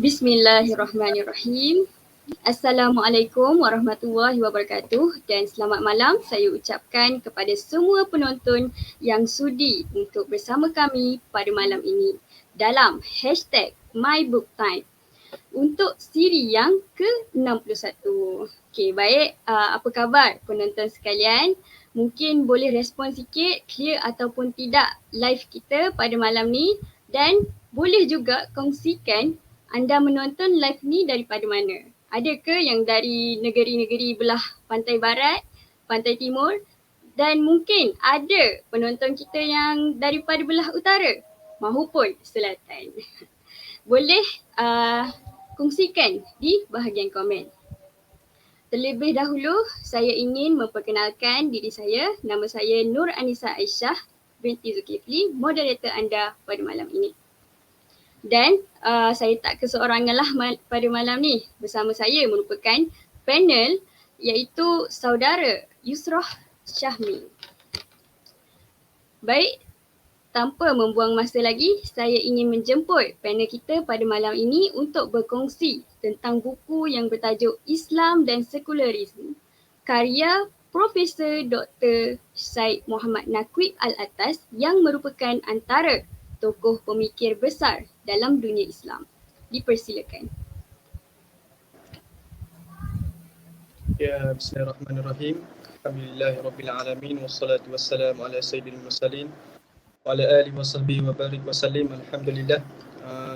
Bismillahirrahmanirrahim. Assalamualaikum warahmatullahi wabarakatuh dan selamat malam saya ucapkan kepada semua penonton yang sudi untuk bersama kami pada malam ini dalam #MyBookTime untuk siri yang ke-61. Okey, baik. Apa khabar penonton sekalian? Mungkin boleh respon sikit, clear ataupun tidak live kita pada malam ni, dan boleh juga kongsikan anda menonton live ni daripada mana? Ada ke yang dari negeri-negeri belah pantai barat, pantai timur, dan mungkin ada penonton kita yang daripada belah utara mahupun selatan. Boleh kongsikan di bahagian komen. Terlebih dahulu, saya ingin memperkenalkan diri saya. Nama saya Nur Anisa Aisyah binti Zulkifli, moderator anda pada malam ini. Dan saya tak keseorangan lah pada malam ni. Bersama saya merupakan panel iaitu saudara Yusrah Syahmi. Baik, tanpa membuang masa lagi, saya ingin menjemput panel kita pada malam ini untuk berkongsi tentang buku yang bertajuk Islam dan Sekularisme, karya Profesor Dr. Syed Muhammad Naqib Al-Atas yang merupakan antara tokoh pemikir besar dalam dunia Islam. Dipersilakan. Ya, bismillahirrahmanirrahim. Alhamdulillahirrabbilalamin. Wassalatu wassalamu ala sayyidil mursalin wa ala alihi wa sahbihi wa barik wa sallim. Alhamdulillah.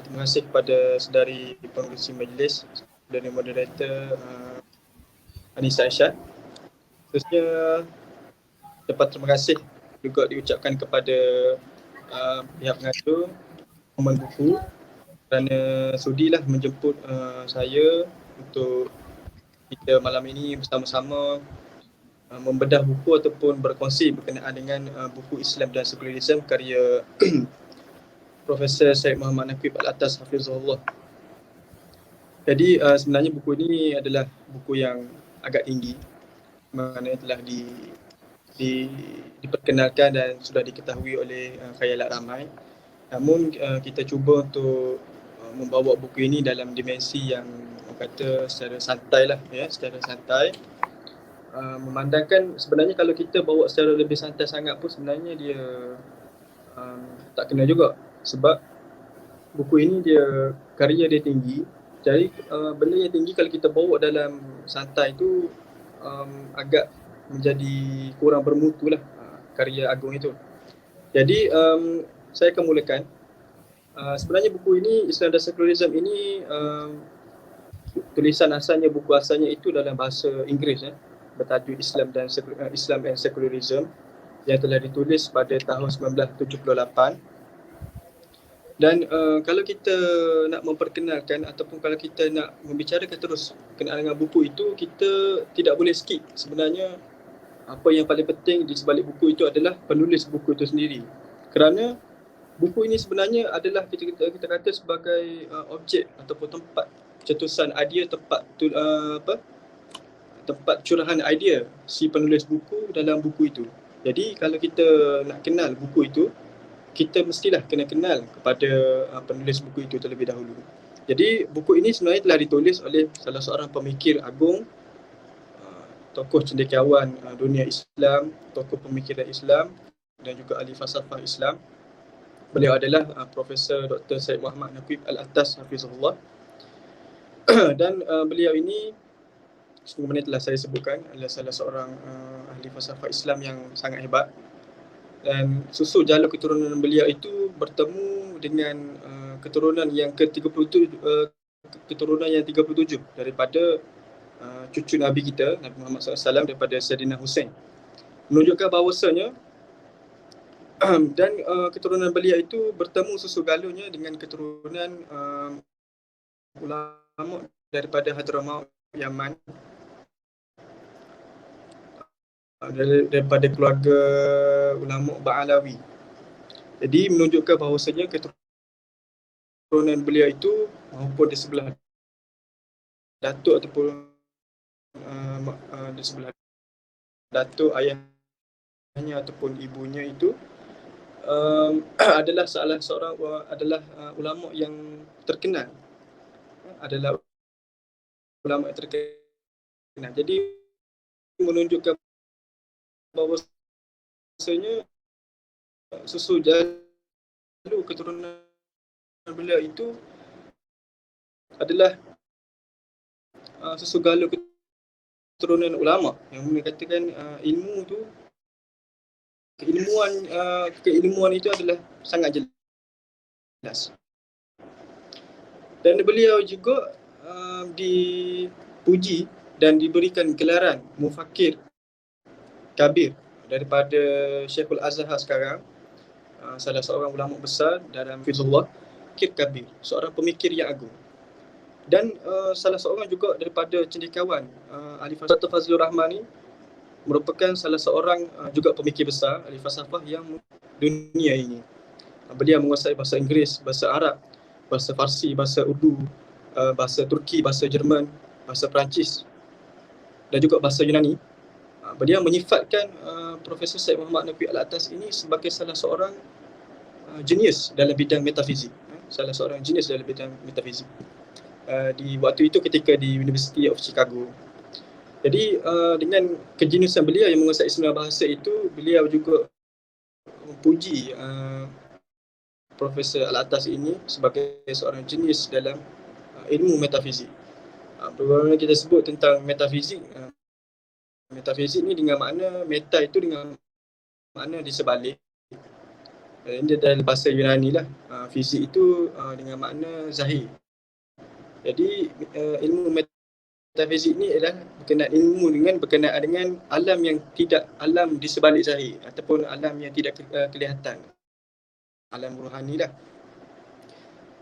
Terima kasih kepada saudari pengerusi majlis dan moderator Anisa Aisyah. Khususnya dapat terima kasih juga diucapkan kepada pihak pengatur Pemen Buku kerana sudilah menjemput saya untuk kita malam ini bersama-sama membedah buku ataupun berkongsi berkenaan dengan buku Islam dan Sekularisme karya Profesor Syed Muhammad Naqib Al-Atas Hafizahullah. Jadi sebenarnya buku ini adalah buku yang agak tinggi, mana telah diperkenalkan dan sudah diketahui oleh khayalak ramai. Namun kita cuba untuk membawa buku ini dalam dimensi yang kata secara santai lah, ya, secara santai. Memandangkan sebenarnya kalau kita bawa secara lebih santai sangat pun sebenarnya dia tak kena juga, sebab buku ini dia karya dia tinggi. Jadi benda yang tinggi kalau kita bawa dalam santai tu agak menjadi kurang bermutu lah karya agung itu. Jadi saya akan mulakan. Sebenarnya buku ini Islam dan Sekularisme ini tulisan asalnya, buku asalnya itu dalam bahasa Inggeris, bertajuk Islam and Secularism, yang telah ditulis pada tahun 1978. Dan kalau kita nak memperkenalkan ataupun kalau kita nak membicarakan terus berkenaan dengan buku itu, kita tidak boleh skip. Sebenarnya apa yang paling penting di sebalik buku itu adalah penulis buku itu sendiri. Kerana buku ini sebenarnya adalah kita kata sebagai objek ataupun tempat cetusan idea, tempat curahan idea si penulis buku dalam buku itu. Jadi kalau kita nak kenal buku itu, kita mestilah kena kenal kepada penulis buku itu terlebih dahulu. Jadi buku ini sebenarnya telah ditulis oleh salah seorang pemikir agung, tokoh cendekiawan dunia Islam, tokoh pemikiran Islam dan juga ahli falsafah Islam. Beliau adalah Profesor Dr. Syed Muhammad Naqib Al-Atas Hafizahullah. Dan beliau ini sebagaimana telah saya sebutkan adalah salah seorang ahli falsafah Islam yang sangat hebat. Dan susul jalur keturunan beliau itu bertemu dengan keturunan yang ke-37, keturunan yang 37 daripada cucu Nabi kita, Nabi Muhammad SAW, daripada Sayyidina Hussein. Menunjukkan bahawasanya dan keturunan beliau itu bertemu susul galurnya dengan keturunan ulama daripada Hadramaut, Yaman, daripada keluarga ulama Ba'alawi. Jadi menunjukkan bahawasanya keturunan beliau itu maupun di sebelah datuk ataupun di sebelah datuk ayahnya ataupun ibunya itu adalah salah seorang ulama yang terkenal adalah ulama yang terkenal. Jadi menunjukkan bahawasanya susu jalur keturunan beliau itu adalah susu galur keturunan ulama, yang mengatakan ilmu tu, keilmuan itu adalah sangat jelas. Dan beliau juga dipuji dan diberikan gelaran Mufakir Kabir daripada Syekhul Azhar sekarang, salah seorang ulama besar dalam Fizullah, Mufakir Kabir, seorang pemikir yang agung. Dan salah seorang juga daripada cendekiawan, ahli falsafah Fazlur Rahman ni merupakan salah seorang juga pemikir besar ahli falsafah yang dunia ini. Beliau menguasai bahasa Inggeris, bahasa Arab, bahasa Farsi, bahasa Urdu, bahasa Turki, bahasa Jerman, bahasa Perancis dan juga bahasa Yunani. Beliau menyifatkan Profesor Syed Muhammad Naqvi Al-Atas ini sebagai salah seorang jenius dalam bidang metafizik. Salah seorang jenius dalam bidang metafizik. Di waktu itu ketika di University of Chicago. Jadi dengan kejeniusan beliau yang menguasai 9 bahasa itu, beliau juga memuji Profesor Al-Atas ini sebagai seorang jenius dalam ilmu metafizik. Bagaimana kita sebut tentang metafizik, metafizik ni dengan makna meta itu dengan makna di sebalik. Ini dalam bahasa Yunani lah. Fizik itu dengan makna zahir. Jadi ilmu metafizik ni adalah berkenaan dengan alam yang tidak, alam di sebalik zahir ataupun alam yang tidak kelihatan. Alam rohani lah.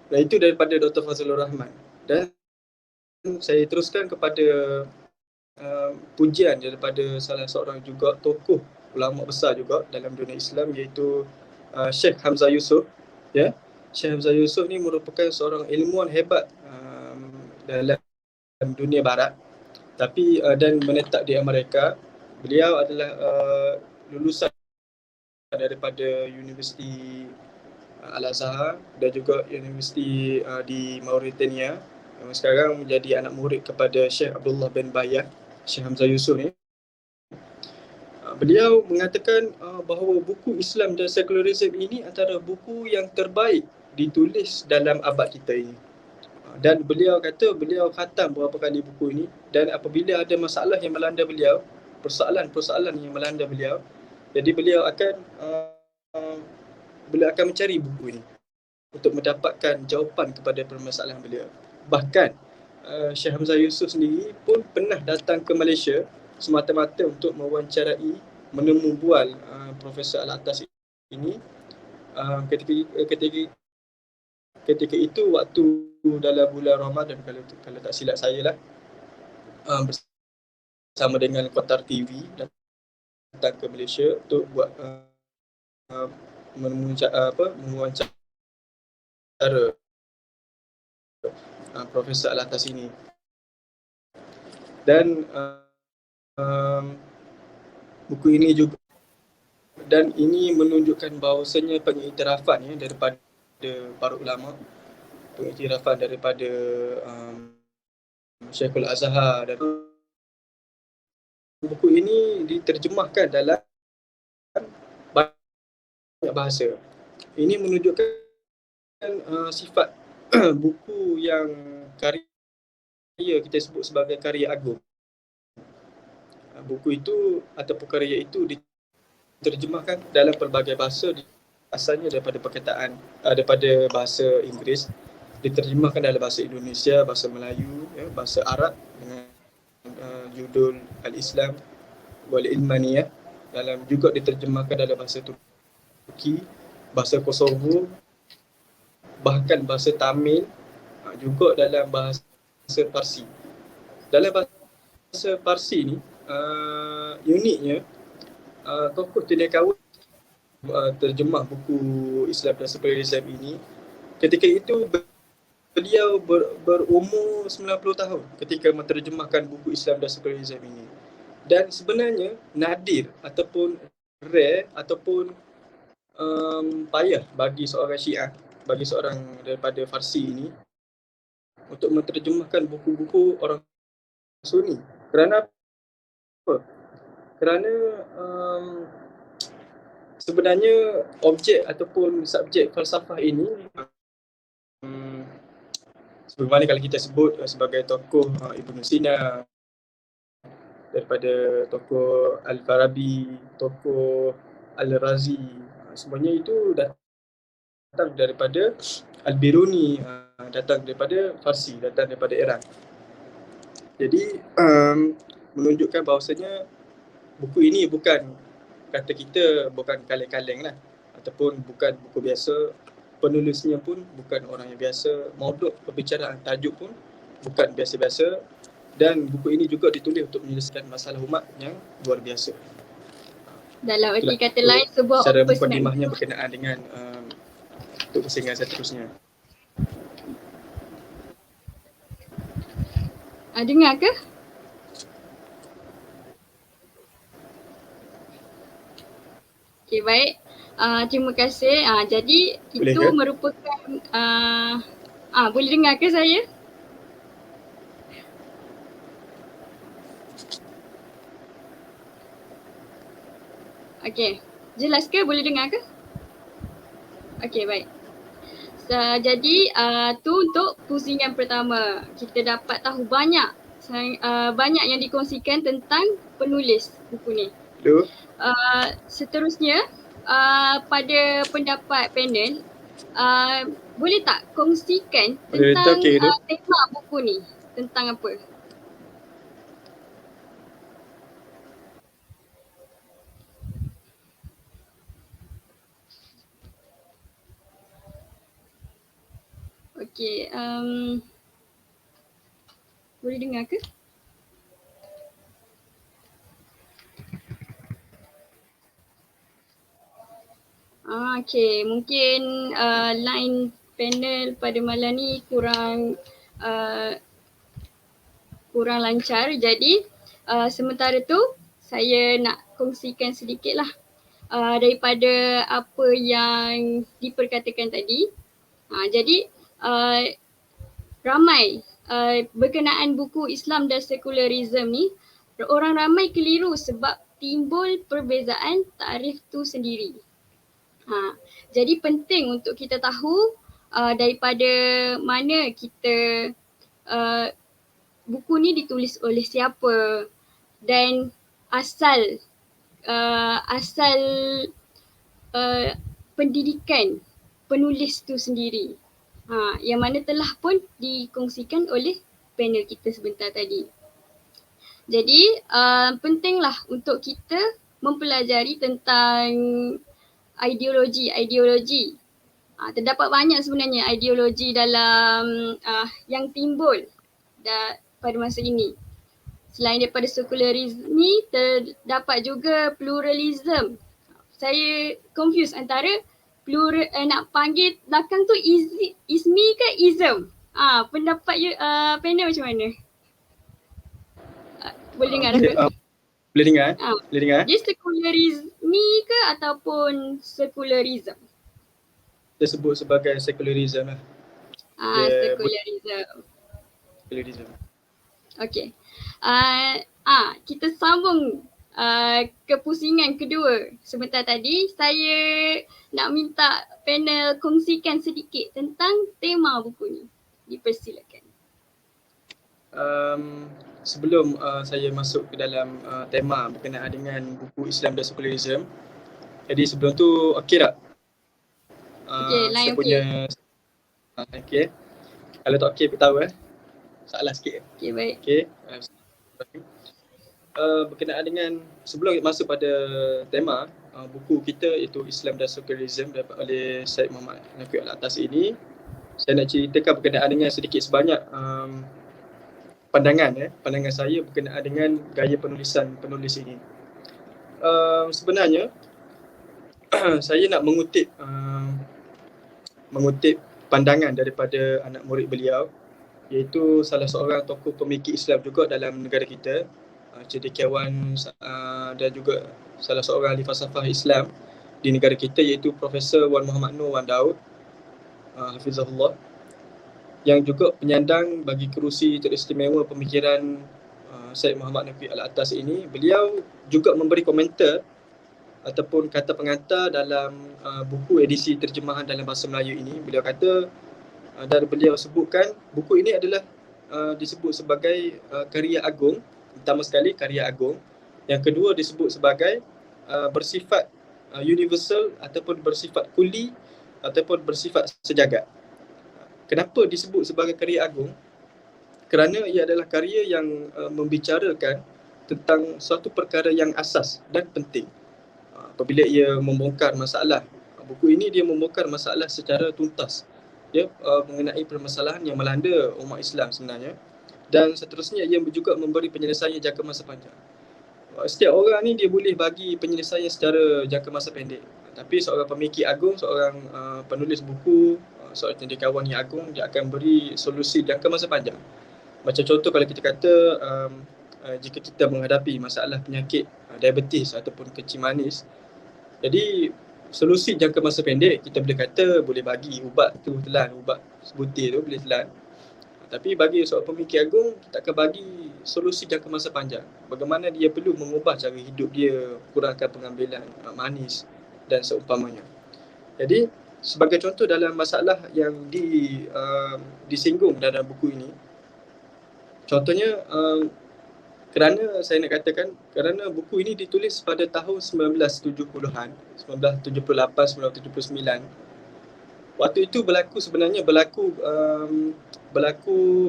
Dan itu daripada Dr. Fazlur Rahman. Dan saya teruskan kepada pujian daripada salah seorang juga tokoh ulama besar juga dalam dunia Islam, iaitu Syekh Hamzah Yusuf. Ya, Syekh Hamzah Yusuf ni merupakan seorang ilmuwan hebat dalam dunia barat, tapi dan menetap di Amerika. Beliau adalah lulusan daripada Universiti Al-Azhar dan juga Universiti di Mauritania, yang sekarang menjadi anak murid kepada Syekh Abdullah bin Bayah. Syekh Hamzah Yusuf ni, beliau mengatakan bahawa buku Islam dan Sekularisme ini antara buku yang terbaik ditulis dalam abad kita ini. Dan beliau kata beliau khatam beberapa kali buku ini, dan apabila ada masalah yang melanda beliau, persoalan-persoalan yang melanda beliau, jadi beliau akan mencari buku ini untuk mendapatkan jawapan kepada permasalahan beliau. Bahkan Syekh Hamzah Yusuf sendiri pun pernah datang ke Malaysia semata-mata untuk mewawancarai, menemu bual Profesor Al-Atas ini. Ketika itu waktu dalam bulan Ramadan, kalau tak silap saya lah, bersama dengan Qatar TV datang ke Malaysia untuk buat mewawancara Profesor Al-Atas ini. Dan buku ini juga, dan ini menunjukkan bahawasanya pengiktirafan daripada para ulama, pengiktirafan daripada Syekhul Azhar, dan buku ini diterjemahkan dalam banyak bahasa. Ini menunjukkan sifat buku yang karya kita sebut sebagai karya agung. Buku itu ataupun karya itu diterjemahkan dalam pelbagai bahasa, asalnya daripada perkataan daripada bahasa Inggeris, diterjemahkan dalam bahasa Indonesia, bahasa Melayu, bahasa Arab dengan judul Al-Islam wal Ilmaniyah, dalam juga diterjemahkan dalam bahasa Turki, bahasa Kosovo, bahkan bahasa Tamil, juga dalam bahasa Parsi. Dalam bahasa Parsi ni uniknya tokoh cendekiawan terjemah buku Islam dan Sekularisme ini, ketika itu beliau berumur 90 tahun ketika menterjemahkan buku Islam dan Sekularisme ini. Dan sebenarnya nadir ataupun rare ataupun payah bagi seorang Syiah, bagi seorang daripada Farsi ini untuk menterjemahkan buku-buku orang Sunni. Kerana apa? Kerana sebenarnya objek ataupun subjek falsafah ini sebagaimana kalau kita sebut sebagai tokoh Ibn Sina, daripada tokoh Al-Farabi, tokoh Al-Razi, semuanya itu datang daripada Al-Biruni, datang daripada Farsi, datang daripada Iran. Jadi menunjukkan bahawasanya buku ini bukan, kata kita, bukan kaleng-kaleng lah, ataupun bukan buku biasa. Penulisnya pun bukan orang yang biasa, mauduk perbicaraan tajuk pun bukan biasa-biasa, dan buku ini juga ditulis untuk menyelesaikan masalah umat yang luar biasa. Dalam erti kata lain, sebuah secara opus mukadimahnya berkenaan dengan untuk persaingan seterusnya. Dengar ke? Okay, baik. Terima kasih. Jadi Boleh itu ke? merupakan boleh dengar ke saya? Okey. Jelas ke? Boleh dengar ke? Okey, baik. Jadi tu untuk pusingan pertama. Kita dapat tahu banyak yang dikongsikan tentang penulis buku ni. Seterusnya pada pendapat panel, boleh tak kongsikan tentang tema buku ni, tentang apa? Okey, boleh dengar ke? Okey, mungkin line panel pada malam ni kurang lancar. Jadi sementara tu saya nak kongsikan sedikit lah daripada apa yang diperkatakan tadi. Jadi ramai berkenaan buku Islam dan sekularisme ni, orang ramai keliru sebab timbul perbezaan tarikh tu sendiri. Jadi penting untuk kita tahu daripada mana kita buku ni ditulis oleh siapa dan asal pendidikan penulis tu sendiri. Yang mana telah pun dikongsikan oleh panel kita sebentar tadi. Jadi pentinglah untuk kita mempelajari tentang ideologi. Terdapat banyak sebenarnya ideologi dalam yang timbul pada masa ini. Selain daripada sekularisme ni, terdapat juga pluralism. Saya confuse antara nak panggil belakang tu ismi ke ism? Pendapat panel macam mana? Boleh dengar tak? Boleh dengar? Boleh dengar? Dia sekularisme ke ataupun sekularism? Dia sebut sebagai sekularism lah. Sekularism. Okey. Kita sambung ke pusingan kedua. Sebentar tadi saya nak minta panel kongsikan sedikit tentang tema buku ni. Dipersilakan. Sebelum saya masuk ke dalam tema berkenaan dengan buku Islam dan Sekularisme, jadi sebelum tu okey tak? Line okey. Okey. Kalau tak okey beritahu salah sikit. Okey, baik. Okey. Berkenaan dengan, sebelum masuk pada tema buku kita iaitu Islam dan Sekularisme oleh Syed Muhammad Nafi Al-Atas ini, saya nak ceritakan berkenaan dengan sedikit sebanyak pandangan saya berkenaan dengan gaya penulisan penulis ini. Sebenarnya saya nak mengutip pandangan daripada anak murid beliau, iaitu salah seorang tokoh pemikir Islam juga dalam negara kita, cendekiawan dan juga salah seorang ahli falsafah Islam di negara kita, iaitu Profesor Wan Muhammad Noor Wan Daud, Hafizahullah, yang juga penyandang bagi kerusi teristimewa pemikiran Syed Muhammad Naqi Al-Atas ini. Beliau juga memberi komentar ataupun kata pengantar dalam buku edisi terjemahan dalam bahasa Melayu ini. Beliau kata dan beliau sebutkan buku ini adalah disebut sebagai karya agung. Pertama sekali karya agung. Yang kedua disebut sebagai bersifat universal ataupun bersifat kuli ataupun bersifat sejagat. Kenapa disebut sebagai karya agung? Kerana ia adalah karya yang membicarakan tentang suatu perkara yang asas dan penting. Apabila ia membongkar masalah, buku ini dia membongkar masalah secara tuntas, ya, mengenai permasalahan yang melanda umat Islam sebenarnya, dan seterusnya ia juga memberi penyelesaian jangka masa panjang. Setiap orang ni dia boleh bagi penyelesaian secara jangka masa pendek, tapi seorang pemikir agung, seorang penulis buku, seorang cendekiawan yang agung, dia akan beri solusi jangka masa panjang. Macam contoh kalau kita kata jika kita menghadapi masalah penyakit diabetes ataupun kencing manis, jadi solusi jangka masa pendek kita boleh kata boleh bagi ubat tu telan, ubat sebutir tu boleh telan. Tapi bagi seorang pemikir agung, kita akan bagi solusi jangka masa panjang. Bagaimana dia perlu mengubah cara hidup dia, kurangkan pengambilan manis dan seumpamanya. Jadi sebagai contoh dalam masalah yang disinggung dalam buku ini, contohnya kerana saya nak katakan, kerana buku ini ditulis pada tahun 1970-an, 1978, 1979. Waktu itu sebenarnya berlaku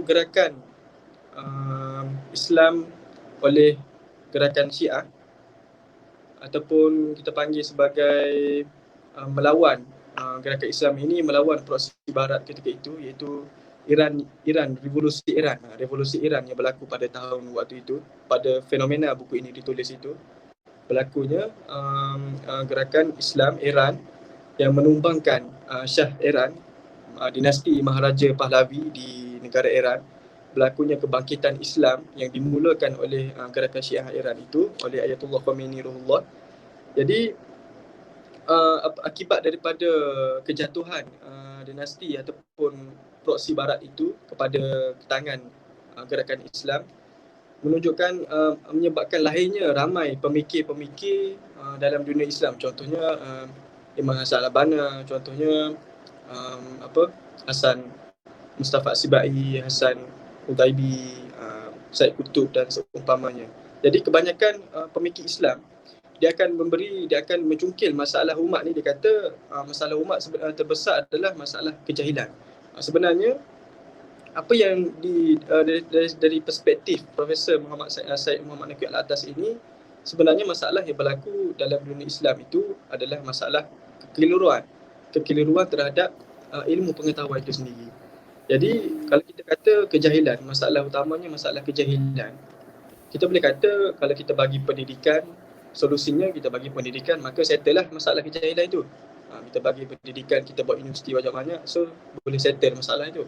gerakan Islam oleh gerakan Syiah, ataupun kita panggil sebagai melawan gerakan Islam ini melawan proksi barat ketika itu, iaitu revolusi Iran yang berlaku pada tahun waktu itu. Pada fenomena buku ini ditulis itu berlakunya gerakan Islam Iran yang menumbangkan Shah Iran, dinasti Maharaja Pahlavi di negara Iran. Berlakunya kebangkitan Islam yang dimulakan oleh gerakan Syiah Iran itu oleh Ayatullah Khomeini Ruhullah. Jadi akibat daripada kejatuhan dinasti ataupun proksi barat itu kepada tangan gerakan Islam, menunjukkan menyebabkan lahirnya ramai pemikir-pemikir dalam dunia Islam. Contohnya Imam Hassan Al-Banna, contohnya Hasan Mustafa Sibai, Hasan Hudaibi, Syed Qutb dan seumpamanya. Jadi kebanyakan pemikir Islam dia akan mencungkil masalah umat ni. Dia kata masalah umat terbesar adalah masalah kejahilan. Sebenarnya apa yang dari perspektif Profesor Syed Muhammad Naqi Al-Atas ini, sebenarnya masalah yang berlaku dalam dunia Islam itu adalah masalah kekeliruan terhadap ilmu pengetahuan itu sendiri. Jadi kalau kita kata kejahilan, masalah utamanya masalah kejahilan, kita boleh kata kalau kita bagi pendidikan, solusinya kita bagi pendidikan, maka settle lah masalah kejahilan itu. Kita bagi pendidikan, kita buat universiti banyak-banyak, so boleh settle masalah itu.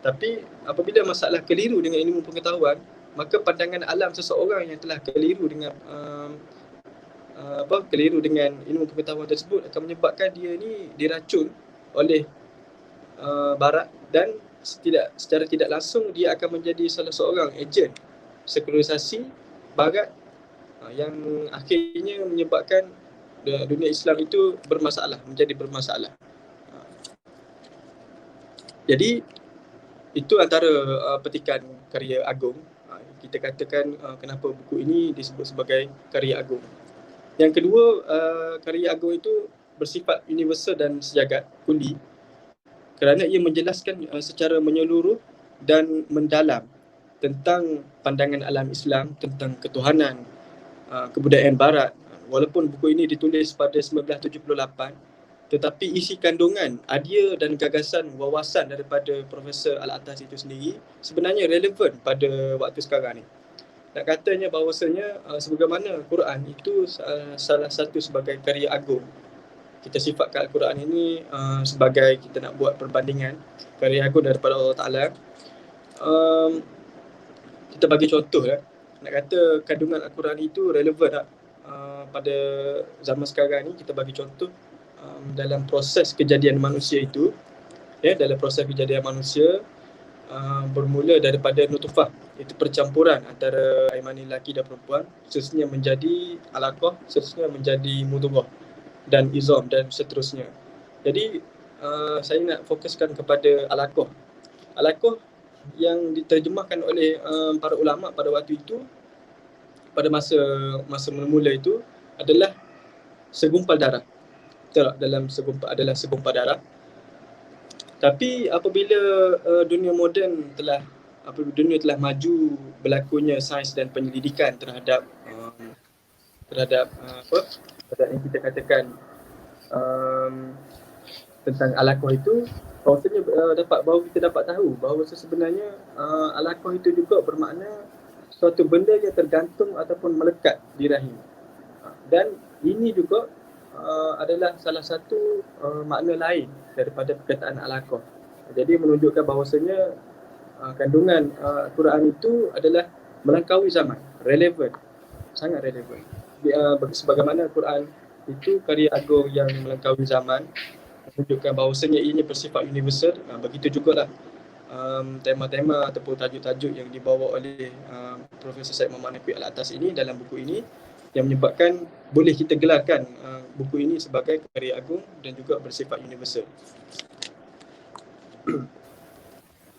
Tapi apabila masalah keliru dengan ilmu pengetahuan, maka pandangan alam seseorang yang telah keliru dengan ilmu pengetahuan tersebut akan menyebabkan dia ni diracun oleh barat, dan secara tidak langsung dia akan menjadi salah seorang ejen sekularisasi barat yang akhirnya menyebabkan dunia Islam itu menjadi bermasalah. Jadi itu antara petikan karya agung. Kita katakan kenapa buku ini disebut sebagai karya agung. Yang kedua, karya agung itu bersifat universal dan sejagat, kuli, kerana ia menjelaskan secara menyeluruh dan mendalam tentang pandangan alam Islam, tentang ketuhanan, kebudayaan barat. Walaupun buku ini ditulis pada 1978, tetapi isi kandungan, idea dan gagasan, wawasan daripada Profesor Al-Atas itu sendiri sebenarnya relevan pada waktu sekarang ni. Nak katanya bahawasanya sebagaimana Quran itu salah satu sebagai karya agung. Kita sifatkan Al-Quran ini sebagai, kita nak buat perbandingan, karya agung daripada Allah Ta'ala. Kita bagi contoh lah. Nak kata kandungan Al-Quran itu relevan tak pada zaman sekarang ni. Kita bagi contoh dalam proses kejadian manusia itu, dalam proses kejadian manusia, bermula daripada nutfah, itu percampuran antara air mani lelaki dan perempuan, seterusnya menjadi alaqah, seterusnya menjadi mudghah dan izam dan seterusnya. Jadi saya nak fokuskan kepada alaqah. Alaqah yang diterjemahkan oleh para ulama pada waktu itu, pada masa mula itu adalah segumpal darah. Betul tak? Adalah segumpal darah. Tapi apabila dunia moden dunia telah maju, berlakunya sains dan penyelidikan terhadap yang kita katakan tentang alaqah itu, bahawa kita dapat tahu bahawa sebenarnya alaqah itu juga bermakna suatu benda yang tergantung ataupun melekat di rahim. Dan ini juga adalah salah satu makna lain daripada perkataan alaqah. Jadi menunjukkan bahawasanya kandungan Quran itu adalah melangkaui zaman, relevan, sangat relevan. Sebagaimana Quran itu karya agung yang melangkaui zaman, menunjukkan bahawasanya ini bersifat universal. Begitu jugalah tema-tema ataupun tajuk-tajuk yang dibawa oleh Profesor Syed Muhammad Nafi Al-Atas ini dalam buku ini, yang menyebabkan boleh kita gelarkan buku ini sebagai karya agung dan juga bersifat universal.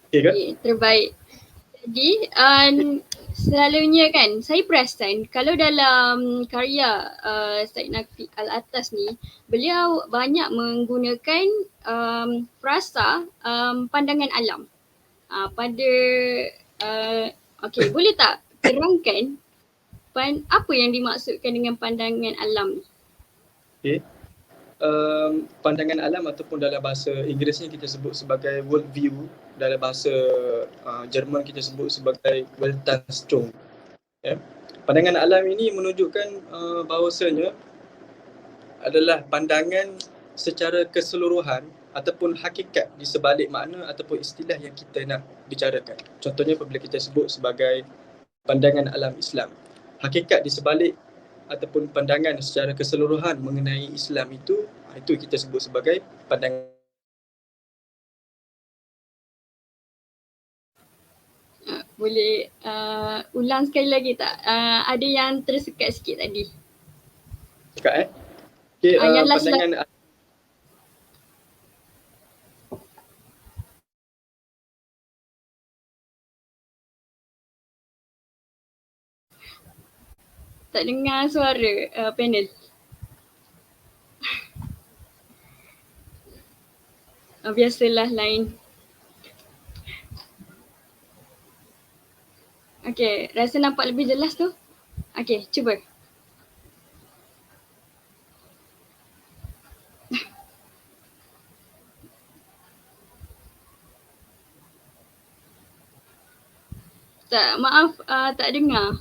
Okay, kan? Okay, terbaik. Jadi selalunya kan saya perasan kalau dalam karya Syed Nafi Al-Atas ni, beliau banyak menggunakan frasa pandangan alam pada okey, boleh tak terangkan apa yang dimaksudkan dengan pandangan alam ni? Okay. Pandangan alam ataupun dalam bahasa Inggerisnya kita sebut sebagai world view, dalam bahasa Jerman kita sebut sebagai Weltanschauung. Ya. Pandangan alam ini menunjukkan bahawasanya adalah pandangan secara keseluruhan ataupun hakikat di sebalik makna ataupun istilah yang kita nak bicarakan. Contohnya apabila kita sebut sebagai pandangan alam Islam, hakikat di sebalik ataupun pandangan secara keseluruhan mengenai Islam itu kita sebut sebagai pandangan. Boleh ulang sekali lagi tak? Ada yang tersekat sikit tadi. Sekat Okay, pandangan tak dengar suara panel. Biasalah lain. Okay, rasa nampak lebih jelas tu? Okay, cuba. Tak, maaf tak dengar.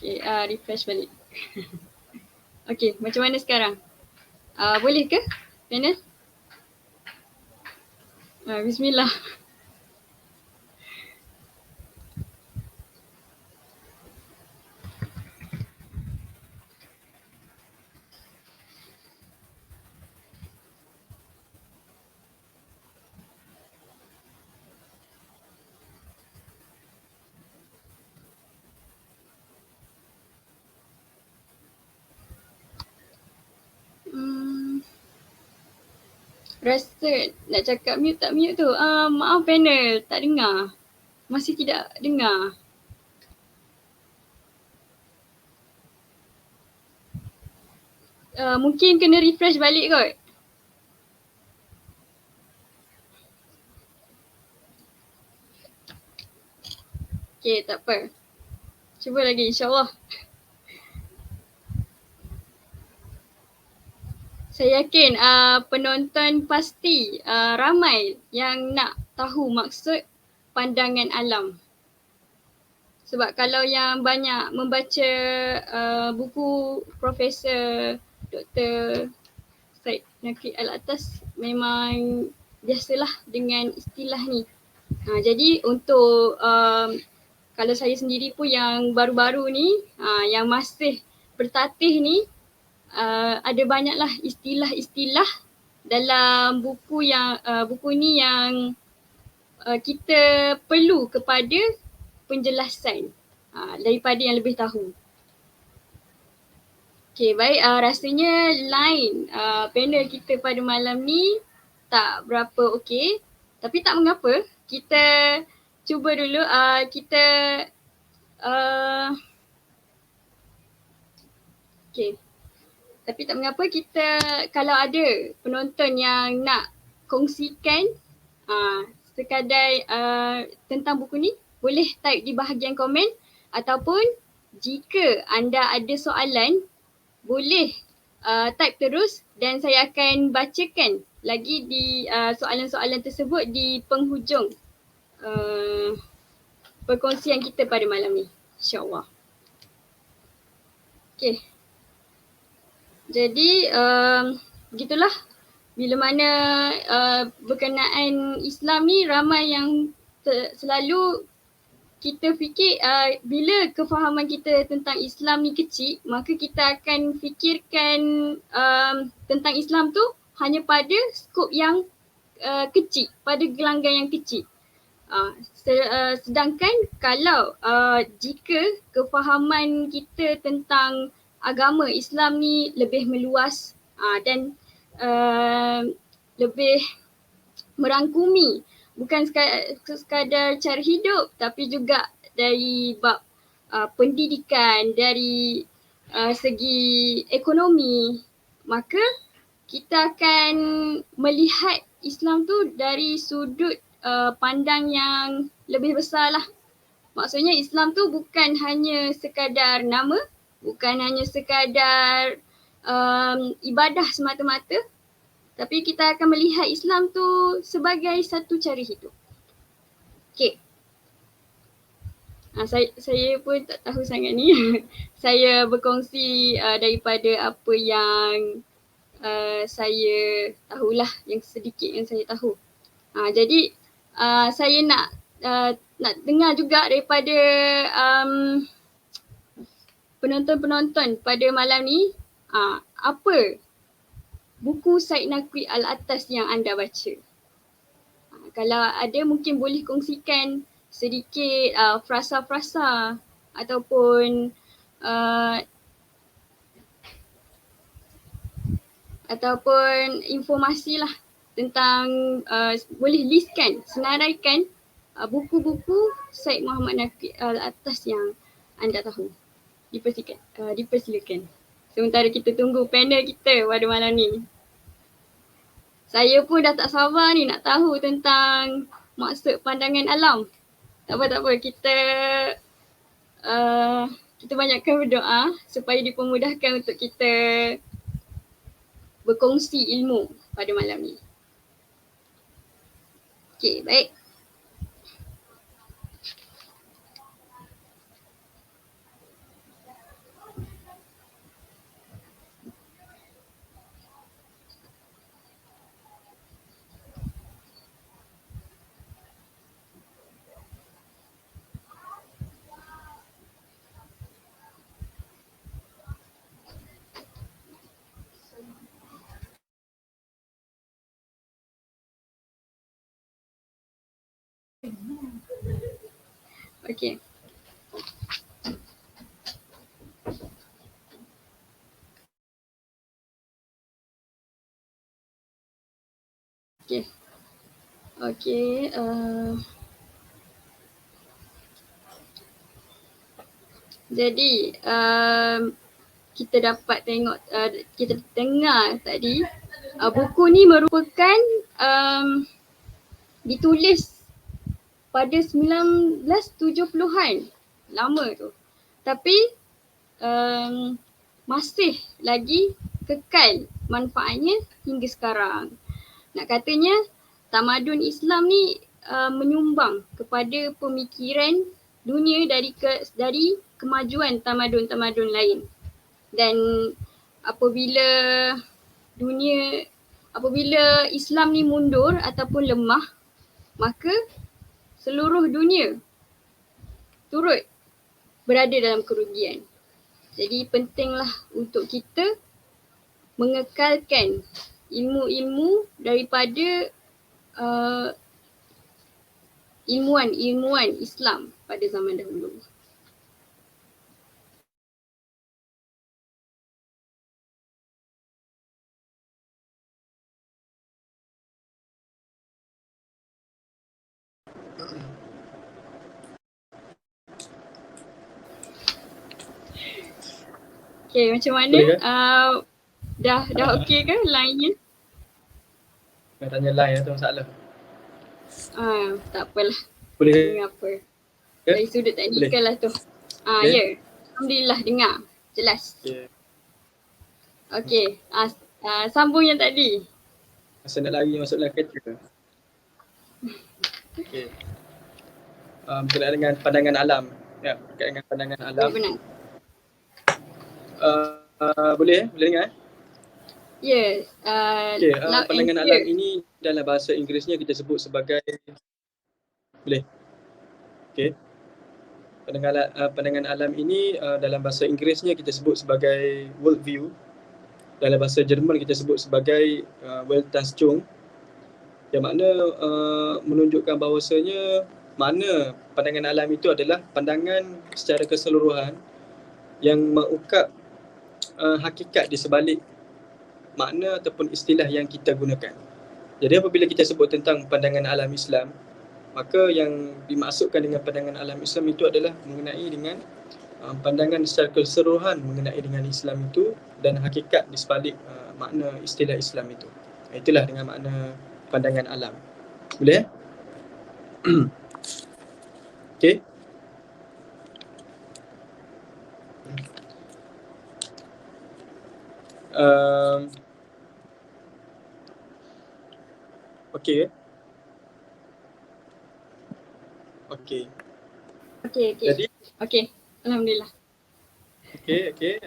Okay, refresh balik. Okay, macam mana sekarang? Boleh ke panel? Bismillah. Rasa nak cakap mute tak mute tu. Maaf panel, tak dengar. Masih tidak dengar. Mungkin kena refresh balik kot. Okay, tak apa. Cuba lagi insyaAllah. Saya yakin penonton pasti ramai yang nak tahu maksud pandangan alam. Sebab kalau yang banyak membaca buku Profesor Dr. Syed Nafi Al-Atas memang biasalah dengan istilah ni. Jadi untuk kalau saya sendiri pun yang baru-baru ni, yang masih bertatih ni, ada banyaklah istilah-istilah dalam buku ni yang kita perlu kepada penjelasan daripada yang lebih tahu. Okay, baik. Rasanya line panel kita pada malam ni tak berapa okey. Tapi tak mengapa. Kita cuba dulu kita okay. Tapi tak mengapa, kita kalau ada penonton yang nak kongsikan sekadar tentang buku ni, boleh type di bahagian komen, ataupun jika anda ada soalan, boleh type terus dan saya akan bacakan lagi di soalan-soalan tersebut di penghujung perkongsian kita pada malam ni, insyaAllah. Okay. Jadi begitulah, bila mana berkenaan Islam ni ramai yang selalu kita fikir bila kefahaman kita tentang Islam ni kecil, maka kita akan fikirkan tentang Islam tu hanya pada skop yang kecil, pada gelanggang yang kecil. Sedangkan kalau jika kefahaman kita tentang agama Islam ni lebih meluas dan lebih merangkumi, bukan sekadar cara hidup tapi juga dari bab pendidikan, dari segi ekonomi, maka kita akan melihat Islam tu dari sudut pandang yang lebih besar lah. Maksudnya Islam tu bukan hanya sekadar nama, bukan hanya sekadar ibadah semata-mata, tapi kita akan melihat Islam tu sebagai satu cara hidup. Okay. Saya pun tak tahu sangat ni. Saya berkongsi daripada apa yang saya tahulah, yang sedikit yang saya tahu. Jadi saya nak dengar juga daripada penonton-penonton pada malam ni, apa buku Syed Naqvi Al-Attas yang anda baca. Kalau ada mungkin boleh kongsikan sedikit frasa-frasa ataupun informasi lah tentang boleh listkan, senaraikan buku-buku Syed Muhammad Naqvi Al-Attas yang anda tahu. Dipersilakan. Sementara kita tunggu panel kita pada malam ni. Saya pun dah tak sabar ni nak tahu tentang maksud pandangan alam. Tak apa. Kita banyakkan berdoa supaya dipermudahkan untuk kita berkongsi ilmu pada malam ni. Okay, baik. Okay. Jadi kita dapat tengok, kita dengar tadi buku ni merupakan ditulis pada 1970-an, lama tu. Tapi masih lagi kekal manfaatnya hingga sekarang. Nak katanya tamadun Islam ni menyumbang kepada pemikiran dunia dari kemajuan tamadun-tamadun lain. Dan apabila Islam ni mundur ataupun lemah, maka seluruh dunia turut berada dalam kerugian. Jadi pentinglah untuk kita mengekalkan ilmu-ilmu daripada ilmuwan Islam pada zaman dahulu. Okay, macam mana? Boleh ke? Dah okey ke line-nya? Nak tanya line tu masalah. Tak apalah. Boleh ke? Apa? Dari sudut teknikal lah tu. Okay. Ya. Alhamdulillah dengar. Jelas. Okay. Okey. Sambung yang tadi. Masa nak lari masuk dalam kereta. Okay. Berkenaan dengan pandangan alam. Ya, berkenaan dengan pandangan alam. Benar. Boleh dengar? Yes. Okay, pandangan alam ini dalam bahasa Inggerisnya kita sebut sebagai boleh. Okay. Pandangan alam ini dalam bahasa Inggerisnya kita sebut sebagai world view. Dalam bahasa Jerman kita sebut sebagai Weltanschauung. Yang makna menunjukkan bahawasanya mana pandangan alam itu adalah pandangan secara keseluruhan yang mengungkap hakikat di sebalik makna ataupun istilah yang kita gunakan. Jadi apabila kita sebut tentang pandangan alam Islam, maka yang dimaksudkan dengan pandangan alam Islam itu adalah mengenai dengan pandangan secara keseluruhan mengenai dengan Islam itu dan hakikat di sebalik makna istilah Islam itu. Itulah dengan makna pandangan alam. Boleh? Okey. Okey. Okey. Jadi okey. Alhamdulillah. Okey,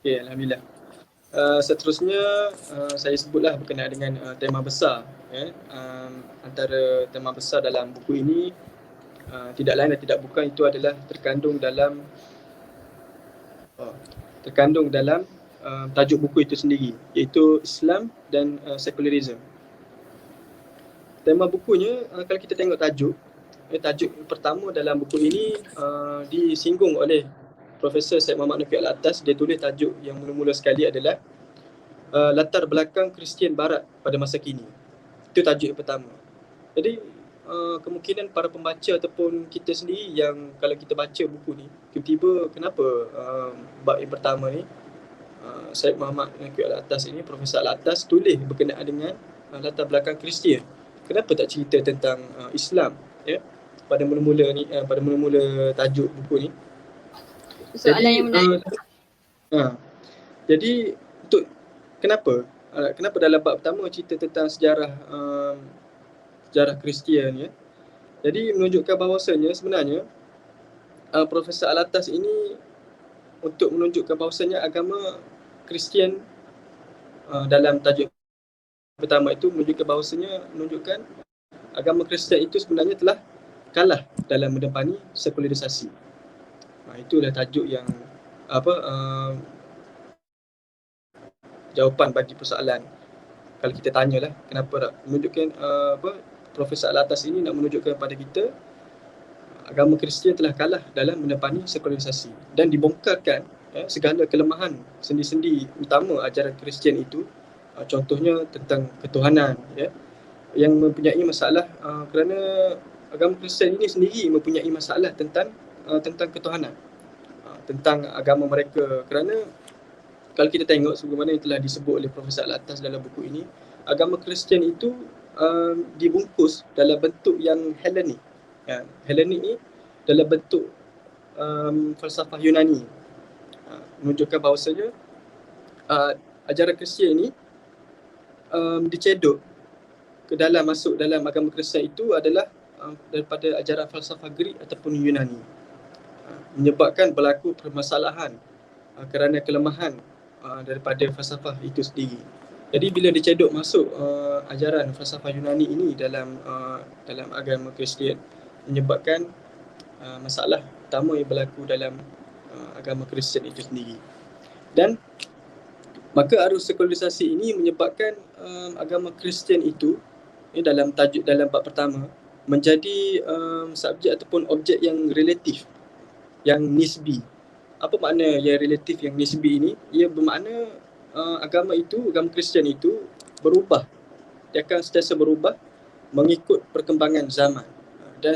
alhamdulillah. Seterusnya saya sebutlah berkenaan dengan tema besar. Antara tema besar dalam buku ini tidak lain dan tidak bukan itu adalah terkandung dalam tajuk buku itu sendiri, iaitu Islam dan Secularism. Tema bukunya kalau kita tengok tajuk pertama dalam buku ini disinggung oleh Profesor Syed Muhammad Nafi Al-Attas. Dia tulis tajuk yang mula-mula sekali adalah latar belakang Kristian Barat pada masa kini. Itu tajuk yang pertama. Jadi kemungkinan para pembaca ataupun kita sendiri yang kalau kita baca buku ni, tiba-tiba kenapa bab yang pertama ni Syed Muhammad Nafi Al-Attas ini, Profesor Al-Attas tulis berkenaan dengan latar belakang Kristian. Kenapa tak cerita tentang Islam, ya? Pada mula-mula tajuk buku ni. Soalan yang menarik. Jadi untuk kenapa dalam bab pertama cerita tentang sejarah Kristian, ya. Jadi menunjukkan bahawasanya sebenarnya Profesor Al-Attas ini untuk menunjukkan bahawasanya agama Kristian dalam tajuk pertama itu menunjukkan agama Kristian itu sebenarnya telah kalah dalam menepani sekularisasi. Itulah tajuk yang jawapan bagi persoalan. Kalau kita tanyalah kenapa menunjukkan Profesor Al-Attas ini nak menunjukkan kepada kita agama Kristian telah kalah dalam menepani sekularisasi dan dibongkarkan segala kelemahan sendi-sendi utama ajaran Kristian itu. Contohnya tentang ketuhanan, ya, yang mempunyai masalah kerana agama Kristian ini sendiri mempunyai masalah tentang ketuhanan, tentang agama mereka. Kerana kalau kita tengok sebagaimana yang telah disebut oleh Profesor Al-Attas dalam buku ini, agama Kristian itu dibungkus dalam bentuk yang Helenik. Helenik ni dalam bentuk falsafah Yunani. Menunjukkan bahawasanya ajaran Kristian ini dicedok masuk dalam agama Kristian itu adalah daripada ajaran falsafah Greek ataupun Yunani, menyebabkan berlaku permasalahan kerana kelemahan daripada falsafah itu sendiri. Jadi bila dicedok masuk ajaran falsafah Yunani ini dalam agama Kristian, menyebabkan masalah utama yang berlaku dalam agama Kristian itu sendiri. Dan Maka arus sekularisasi ini menyebabkan agama Kristian itu dalam tajuk dalam bab pertama menjadi subjek ataupun objek yang relatif, yang nisbi. Apa makna yang relatif, yang nisbi ini? Ia bermakna agama Kristian itu berubah. Dia akan sentiasa berubah mengikut perkembangan zaman dan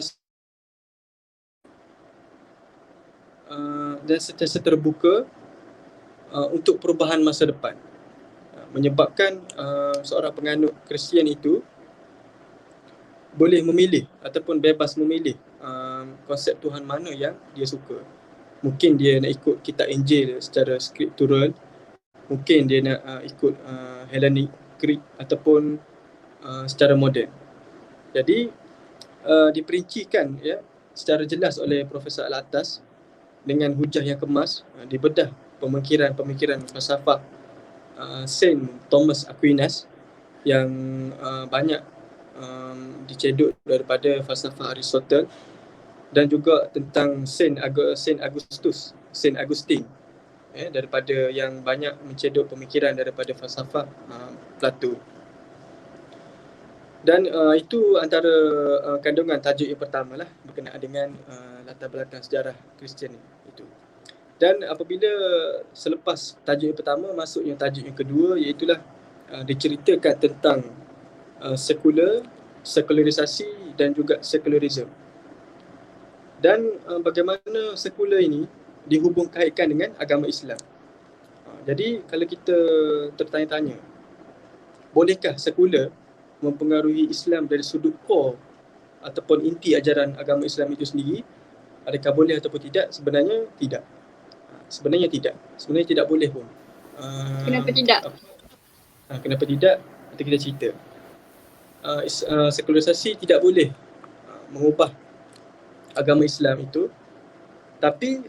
sentiasa terbuka untuk perubahan masa depan. Menyebabkan seorang penganut Kristian itu boleh memilih ataupun bebas memilih konsep Tuhan mana yang dia suka. Mungkin dia nak ikut kitab Injil secara skriptural, mungkin dia nak ikut Hellenic Creed ataupun secara moden. Jadi diperincikan secara jelas oleh Profesor Al-Attas dengan hujah yang kemas, dibedah pemikiran falsafah Saint Thomas Aquinas yang banyak dicedok daripada falsafah Aristotle, dan juga tentang Saint Augustine daripada yang banyak mencedok pemikiran daripada falsafah Plato. Dan itu antara kandungan tajuk yang pertama lah, berkenaan dengan latar belakang sejarah Kristian itu. Dan apabila selepas tajuk yang pertama masuk yang tajuk yang kedua, iaitulah diceritakan tentang sekularisasi dan juga sekularisme. Dan bagaimana sekular ini dihubung kaitkan dengan agama Islam. Jadi kalau kita tertanya-tanya, bolehkah sekular mempengaruhi Islam dari sudut core ataupun inti ajaran agama Islam itu sendiri? Adakah boleh ataupun tidak? Sebenarnya tidak. Sebenarnya tidak boleh pun. Kenapa tidak? Kenapa tidak? Nanti kita cerita. Sekularisasi tidak boleh mengubah agama Islam itu, tetapi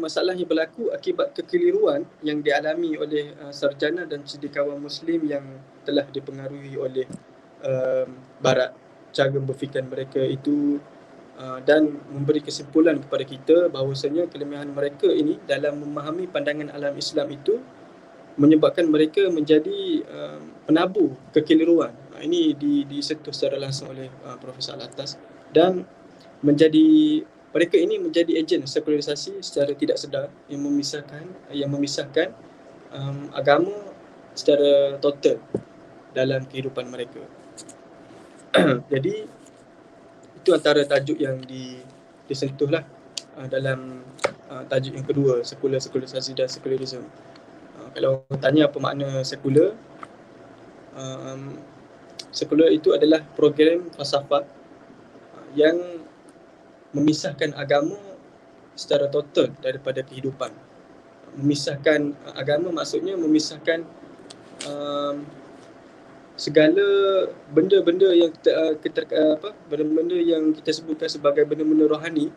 masalah yang berlaku akibat kekeliruan yang dialami oleh sarjana dan cendekiawan Muslim yang telah dipengaruhi oleh Barat, cara berfikir mereka itu, dan memberi kesimpulan kepada kita bahawasanya kelemahan mereka ini dalam memahami pandangan alam Islam itu menyebabkan mereka menjadi penabur kekeliruan. Ini disentuh secara langsung oleh Profesor Al-Attas, dan mereka ini menjadi ejen sekularisasi secara tidak sedar yang memisahkan agama secara total dalam kehidupan mereka. Jadi itu antara tajuk yang disentuhlah dalam tajuk yang kedua, sekularisasi dan sekularisme. Kalau tanya apa makna sekular, sekular itu adalah program falsafah yang memisahkan agama secara total daripada kehidupan. Memisahkan agama maksudnya memisahkan segala benda-benda yang benda-benda yang kita sebutkan sebagai benda-benda rohani,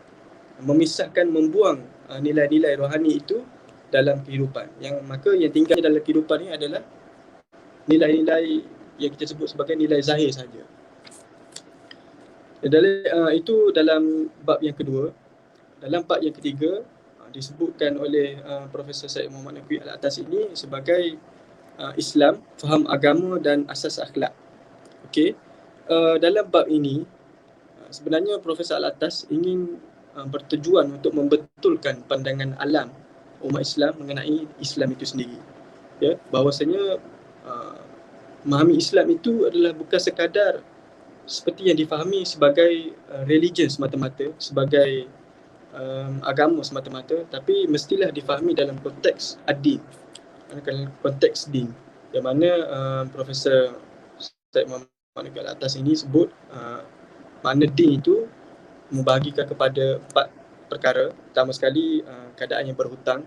membuang nilai-nilai rohani itu dalam kehidupan. Maka yang tinggal dalam kehidupan ini adalah nilai-nilai yang kita sebut sebagai nilai zahir saja. Itu dalam bab yang kedua. Dalam bab yang ketiga, disebutkan oleh Profesor Syed Muhammad Naqwi Al-Attas ini sebagai Islam, faham agama dan asas akhlak. Okey. Dalam bab ini sebenarnya Profesor Al-Attas ingin bertujuan untuk membetulkan pandangan alam umat Islam mengenai Islam itu sendiri. Bahawasanya memahami Islam itu adalah bukan sekadar seperti yang difahami sebagai religion semata-mata, sebagai agama semata-mata, tapi mestilah difahami dalam konteks ad-din, konteks din, yang mana Profesor Syed Muhammad Naqwi Al-Attas ini sebut makna din itu membahagikan kepada 4 perkara. Pertama sekali, keadaan yang berhutang.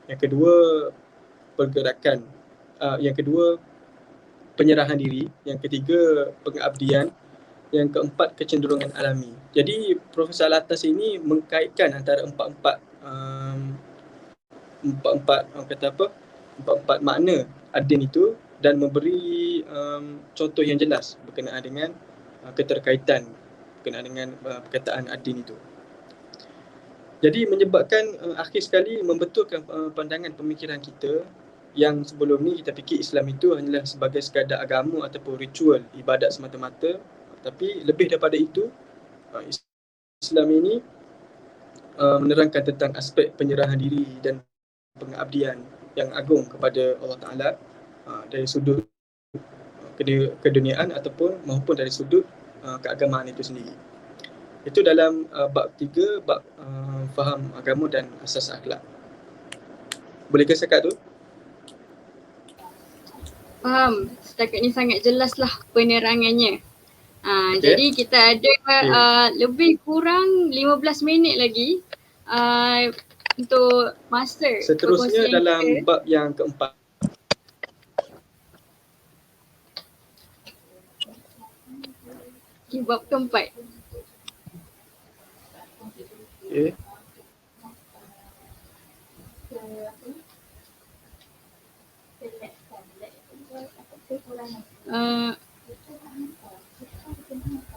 Yang kedua, pergerakan. Yang kedua, penyerahan diri. Yang ketiga, pengabdian. Yang keempat, kecenderungan alami. Jadi Profesor Al-Attas ini mengkaitkan antara empat makna ad-din itu dan memberi contoh yang jelas berkenaan dengan keterkaitan berkenaan dengan perkataan ad-din itu. Jadi menyebabkan akhir sekali membetulkan pandangan pemikiran kita yang sebelum ni kita fikir Islam itu hanyalah sebagai sekadar agama ataupun ritual ibadat semata-mata, tapi lebih daripada itu Islam ini menerangkan tentang aspek penyerahan diri dan pengabdian yang agung kepada Allah Ta'ala dari sudut keduniaan ataupun maupun dari sudut keagamaan itu sendiri. Itu dalam bab 3, bab faham agama dan asas akhlak. Boleh ke sekat tu? Faham. Setakat ni sangat jelas lah penerangannya. Okay. Jadi kita ada lebih kurang 15 minit lagi untuk masa Seterusnya perkongsian dalam kita. bab yang keempat. Okay, bab keempat. Okay.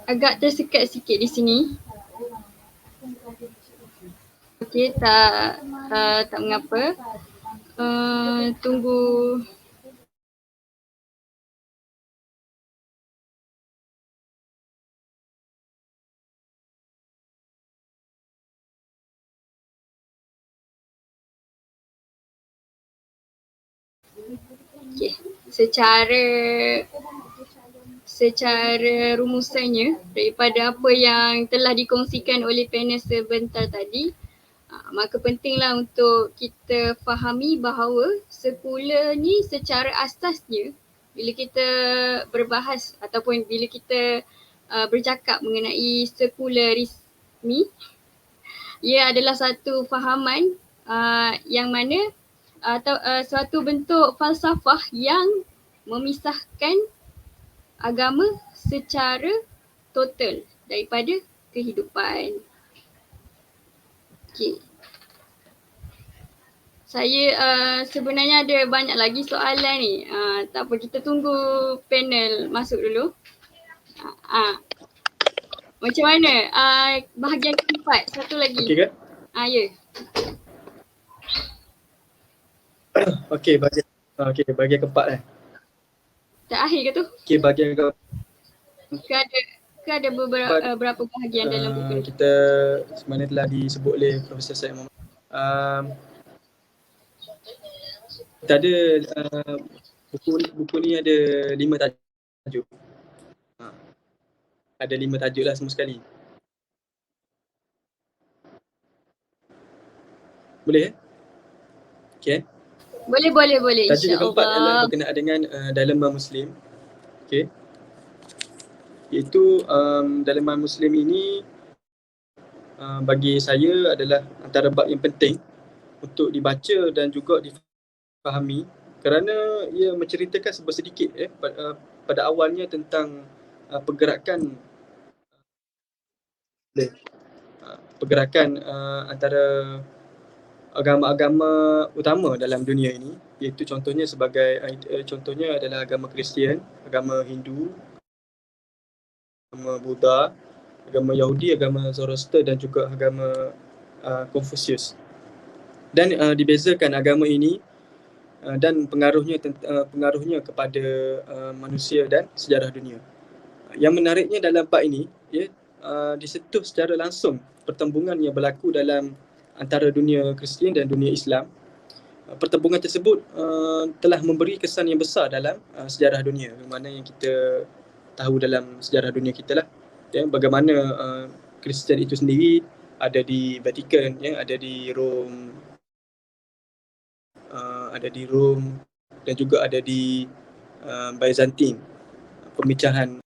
Agak tersekat sikit di sini. Okey, tak mengapa. Tunggu. Okey, secara rumusannya daripada apa yang telah dikongsikan oleh panel sebentar tadi, maka pentinglah untuk kita fahami bahawa sekular ni secara asasnya bila kita berbahas ataupun bila kita bercakap mengenai sekularisme, ia adalah satu fahaman yang mana atau suatu bentuk falsafah yang memisahkan agama secara total daripada kehidupan. Okey. Saya sebenarnya ada banyak lagi soalan ni. Tak apa, kita tunggu panel masuk dulu. Macam mana? Bahagian keempat, satu lagi. Okey ke? Ya. Okey, bahagian keempat Tak akhir ke tu? Okey, bahagian keempat. Ke ada beberapa bahagian dalam buku ni? Kita sebenarnya telah disebut oleh Profesor Syed Muhammad. Kita ada buku ni ada 5 tajuk. Ada 5 tajuk lah semua sekali. Boleh? Okey. Boleh. Tajuk yang keempat adalah InsyaAllah. berkenaan dengan dilema Muslim. Okey. Iaitu dilema Muslim ini bagi saya adalah antara bab yang penting untuk dibaca dan juga difahami kerana ia menceritakan sedikit pada awalnya tentang pergerakan antara agama-agama utama dalam dunia ini, iaitu contohnya adalah agama Kristian, agama Hindu, agama Buddha, agama Yahudi, agama Zoroaster dan juga agama Confucius. Dan dibezakan agama ini dan pengaruhnya kepada manusia dan sejarah dunia. Yang menariknya dalam bab ini, disentuh secara langsung pertembungan yang berlaku dalam antara dunia Kristian dan dunia Islam. Pertembungan tersebut telah memberi kesan yang besar dalam sejarah dunia, mana yang kita tahu dalam sejarah dunia kita lah. Bagaimana Kristian itu sendiri ada di Vatikan, ada di Rom, dan juga ada di Byzantine. Pemicahan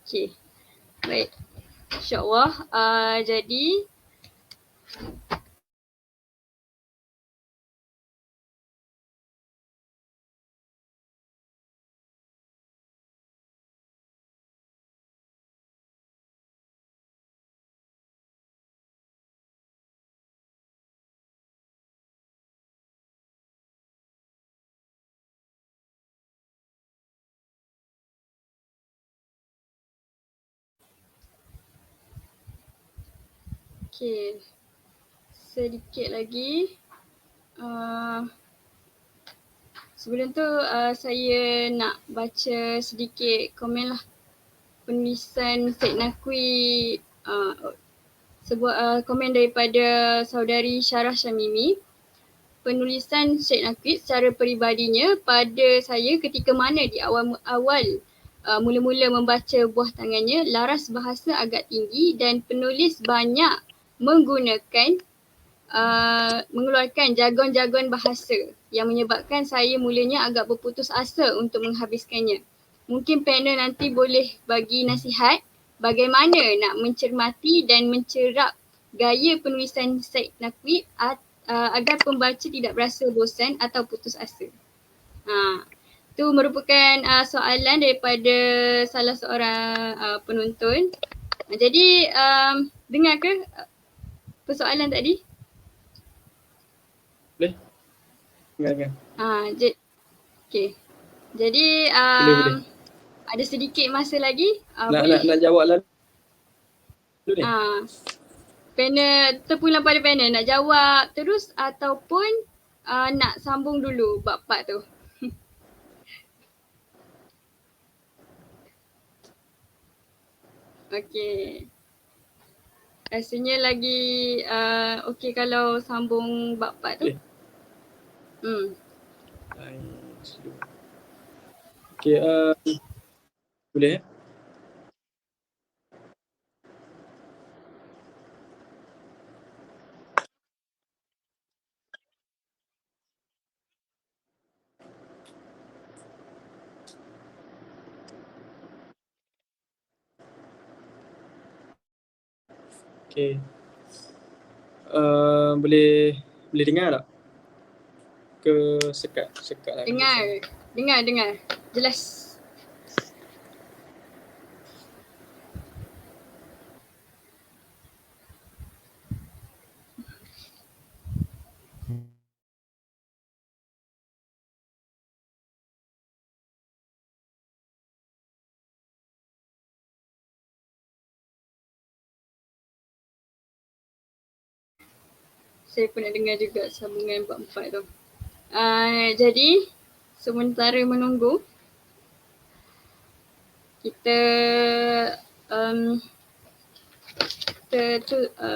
Okey. Baik. InsyaAllah. Jadi Okey. Sedikit lagi. Sebelum tu saya nak baca sedikit komen lah. Penulisan Syed Naqvi, sebuah komen daripada saudari Syarah Syamimi. Penulisan Syed Naqvi secara peribadinya pada saya ketika mana di awal mula-mula membaca buah tangannya, laras bahasa agak tinggi dan penulis banyak menggunakan mengeluarkan jargon-jargon bahasa yang menyebabkan saya mulanya agak berputus asa untuk menghabiskannya. Mungkin panel nanti boleh bagi nasihat bagaimana nak mencermati dan mencerap gaya penulisan Syed Naqvi agar pembaca tidak berasa bosan atau putus asa. Itu merupakan soalan daripada salah seorang penonton. Jadi dengar ke persoalan tadi? Boleh? Dengar. Okay. Jadi Boleh. ada sedikit masa lagi. Nak jawab lah dulu ni. Panel, terpulang pada panel nak jawab terus ataupun nak sambung dulu bab part tu. Okey. Rasanya lagi okey kalau sambung bab part tu. Okey, boleh ya? Okey. Boleh dengar tak? Ke sekat lah. Dengar. Jelas. Saya pun nak dengar juga sambungan bab 4 tu. Jadi sementara menunggu kita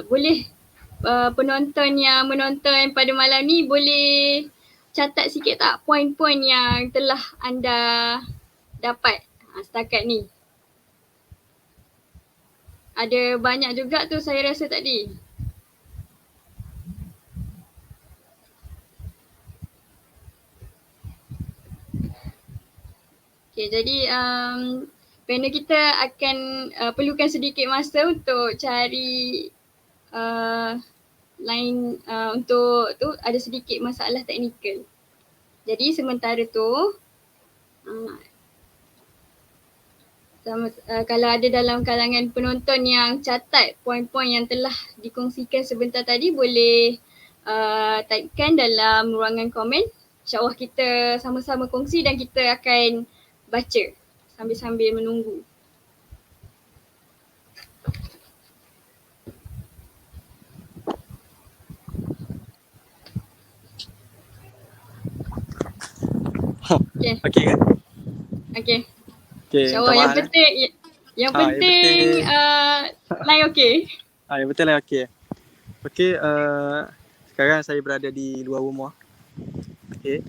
boleh penonton yang menonton pada malam ni boleh catat sikit tak poin-poin yang telah anda dapat setakat ni. Ada banyak juga tu saya rasa tadi. Okay, jadi panel kita akan perlukan sedikit masa untuk cari line untuk tu ada sedikit masalah teknikal. Jadi sementara tu kalau ada dalam kalangan penonton yang catat poin-poin yang telah dikongsikan sebentar tadi boleh typekan dalam ruangan komen. InsyaAllah kita sama-sama kongsi dan kita akan baca sambil-sambil menunggu. Okey kan? Okey. Okey. InsyaAllah yang penting line okey. Yang penting line okey. Okey, sekarang saya berada di luar rumah. Okey.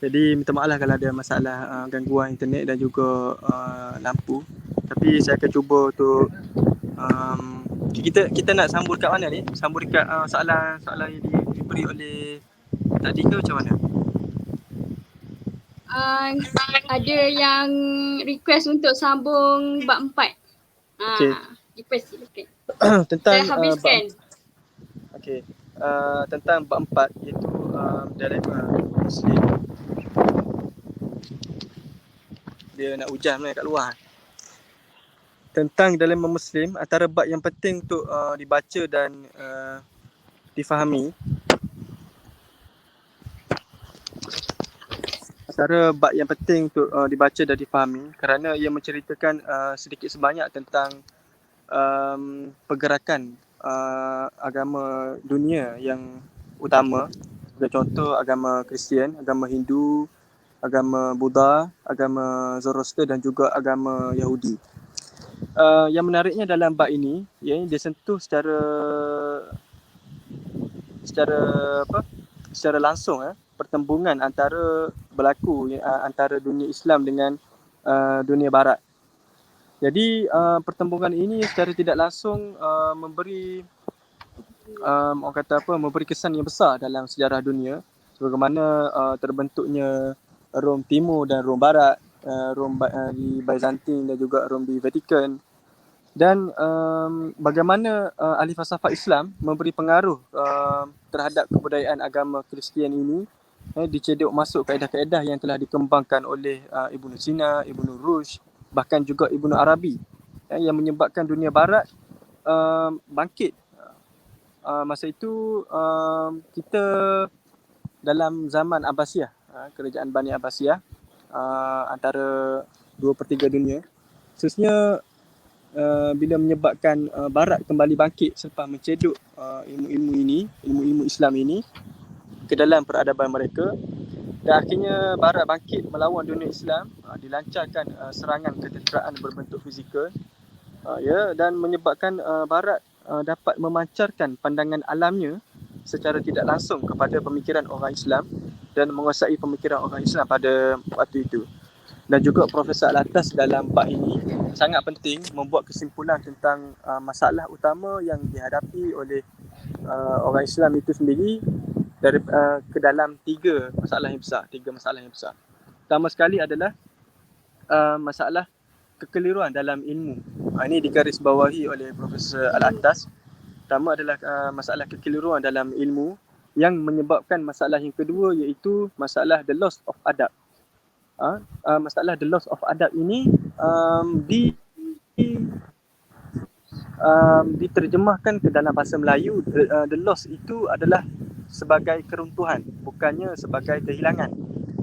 Jadi minta maaf lah kalau ada masalah gangguan internet dan juga lampu. Tapi saya akan cuba untuk kita nak sambung dekat mana ni? Sambung dekat soalan yang diberi oleh tadi ke macam mana? Ada yang request untuk sambung bab 4. Okay. Request silakan. Tentang saya habiskan. Okey. Tentang bab 4 iaitu dalam Muslim. Dia nak hujan kat luar. Tentang dalam Muslim, antara bab yang penting untuk dibaca dan difahami. Antara bab yang penting untuk dibaca dan difahami kerana ia menceritakan sedikit sebanyak tentang pergerakan agama dunia yang utama, sebagai contoh agama Kristian, agama Hindu, agama Buddha, agama Zoroaster dan juga agama Yahudi. Yang menariknya dalam bab ini, dia sentuh secara langsung pertembungan antara antara dunia Islam dengan dunia Barat. Jadi pertembungan ini secara tidak langsung memberi memberi kesan yang besar dalam sejarah dunia, sebagaimana terbentuknya Rom Timur dan Rom Barat, Rom di Byzantine dan juga Rom di Vatikan, dan bagaimana ahli falsafah Islam memberi pengaruh terhadap kebudayaan agama Kristian ini, dicedok masuk kaedah-kaedah yang telah dikembangkan oleh Ibnu Sina, Ibnu Rushd, bahkan juga Ibnu Arabi, yang menyebabkan dunia Barat bangkit. Masa itu kita dalam zaman Abbasiyah, kerajaan Bani Abbasiyah, antara 2/3 dunia, khususnya bila menyebabkan Barat kembali bangkit selepas mencedok ilmu-ilmu Islam ini ke dalam peradaban mereka, dan akhirnya Barat bangkit melawan dunia Islam, dilancarkan serangan ketenteraan berbentuk fizikal, dan menyebabkan Barat dapat memancarkan pandangan alamnya secara tidak langsung kepada pemikiran orang Islam dan menguasai pemikiran orang Islam pada waktu itu. Dan juga Profesor Al-Attas dalam bab ini sangat penting membuat kesimpulan tentang masalah utama yang dihadapi oleh orang Islam itu sendiri ke dalam tiga masalah yang besar. Pertama sekali adalah masalah kekeliruan dalam ilmu. Ini digarisbawahi oleh Profesor Al-Attas. Pertama adalah masalah kekeliruan dalam ilmu, yang menyebabkan masalah yang kedua iaitu masalah the loss of adab. Masalah the loss of adab ini diterjemahkan ke dalam bahasa Melayu. The loss itu adalah sebagai keruntuhan, bukannya sebagai kehilangan.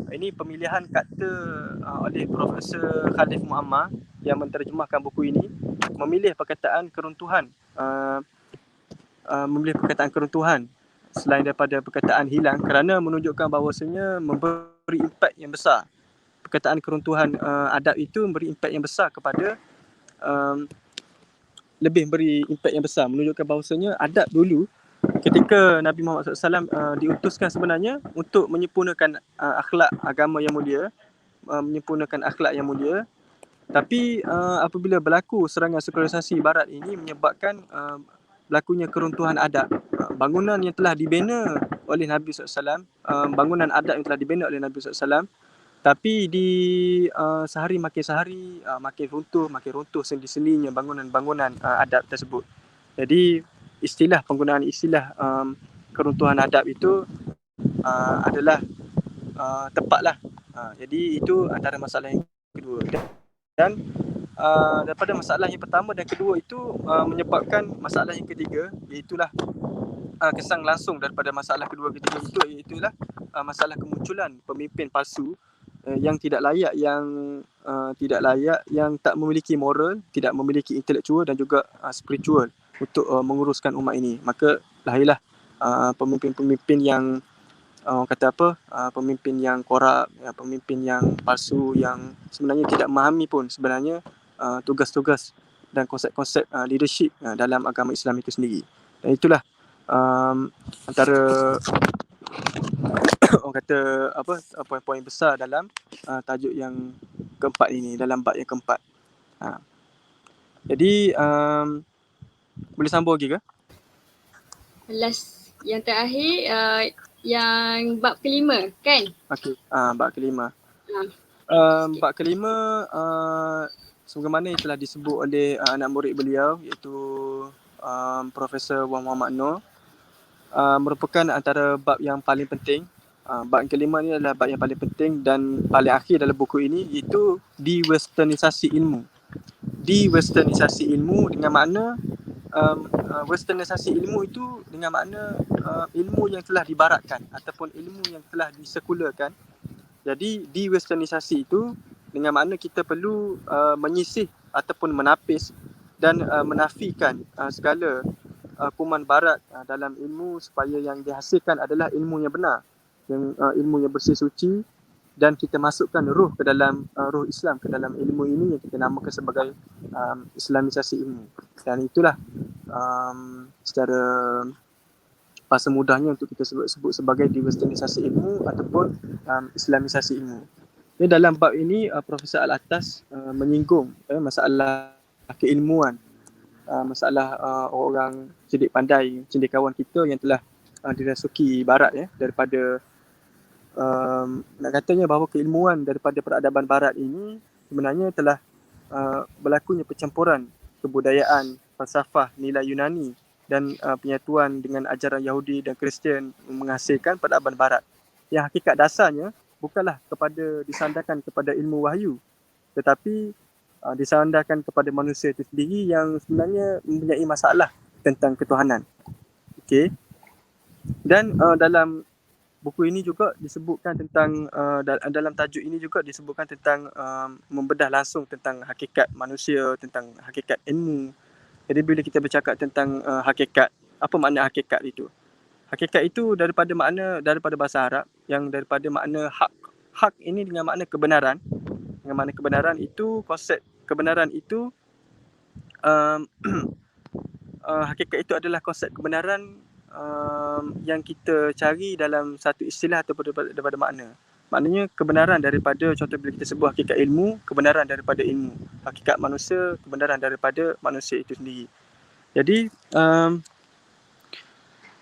Ini pemilihan kata oleh Profesor Khalif Muammar yang menterjemahkan buku ini, memilih perkataan keruntuhan, selain daripada perkataan hilang, kerana menunjukkan bahawasanya memberi impak yang besar. Perkataan keruntuhan adab itu memberi impak yang besar kepada menunjukkan bahawasanya adab dulu ketika Nabi Muhammad SAW diutuskan sebenarnya untuk menyempurnakan akhlak agama yang mulia, tapi apabila berlaku serangan sekularisasi Barat ini menyebabkan berlakunya keruntuhan adab. Bangunan yang telah dibina oleh Nabi SAW, bangunan adab yang telah dibina oleh Nabi SAW, tapi di sehari makin makin runtuh sendi-sendinya bangunan adab tersebut. Jadi penggunaan istilah keruntuhan adab itu adalah tepatlah. Jadi itu antara masalah yang kedua. Dan daripada masalah yang pertama dan kedua itu menyebabkan masalah yang ketiga, iaitulah kesan langsung daripada masalah kedua ketiga itu, iaitulah masalah kemunculan pemimpin palsu yang tidak layak, yang tak memiliki moral, tidak memiliki intelektual dan juga spiritual untuk menguruskan umat ini. Maka lahirlah pemimpin-pemimpin yang pemimpin yang korup, pemimpin yang palsu, yang sebenarnya tidak memahami pun sebenarnya tugas-tugas dan konsep-konsep leadership dalam agama Islam itu sendiri. Dan itulah antara poin-poin besar dalam tajuk yang keempat ini, dalam bab yang keempat. Jadi boleh sambung lagi ke? Last yang terakhir, yang bab kelima kan? Okey, bab kelima. Bab kelima sebagaimana yang telah disebut oleh anak murid beliau, iaitu Profesor Wan Muhammad Noor, merupakan antara bab yang paling penting. Bab kelima ni adalah bab yang paling penting dan paling akhir dalam buku ini, iaitu de-westernisasi ilmu. De-westernisasi ilmu dengan makna westernisasi ilmu itu dengan makna ilmu yang telah dibaratkan ataupun ilmu yang telah disekularkan. Jadi de-westernisasi itu dengan makna kita perlu menyisih ataupun menapis dan menafikan segala kuman barat dalam ilmu supaya yang dihasilkan adalah ilmu yang benar, yang ilmu yang bersih suci, dan kita masukkan ruh ke dalam ruh Islam ke dalam ilmu ini yang kita namakan sebagai Islamisasi ilmu. Dan itulah secara bahasa mudahnya untuk kita sebut sebagai diwesternisasi ilmu ataupun Islamisasi ilmu. Jadi dalam bab ini Profesor Al-Attas menyinggung masalah keilmuan, masalah orang cerdik pandai, cendikawan kita yang telah dirasuki barat daripada nak katanya bahawa keilmuan daripada peradaban barat ini sebenarnya telah berlakunya percampuran kebudayaan, falsafah, nilai Yunani dan penyatuan dengan ajaran Yahudi dan Kristian menghasilkan peradaban barat. Yang hakikat dasarnya bukanlah disandarkan kepada ilmu wahyu, tetapi disandarkan kepada manusia itu sendiri yang sebenarnya mempunyai masalah tentang ketuhanan. Okey. Dan dalam buku ini juga disebutkan tentang dalam tajuk ini juga disebutkan tentang membedah langsung tentang hakikat manusia, tentang hakikat ilmu. Jadi bila kita bercakap tentang hakikat, apa makna hakikat itu? Hakikat itu daripada bahasa Arab yang daripada makna hak. Hak ini dengan makna kebenaran. Dengan makna kebenaran itu, konsep kebenaran itu hakikat itu adalah konsep kebenaran yang kita cari dalam satu istilah atau daripada makna. Maknanya kebenaran daripada, contoh bila kita sebut hakikat ilmu, kebenaran daripada ilmu. Hakikat manusia, kebenaran daripada manusia itu sendiri. Jadi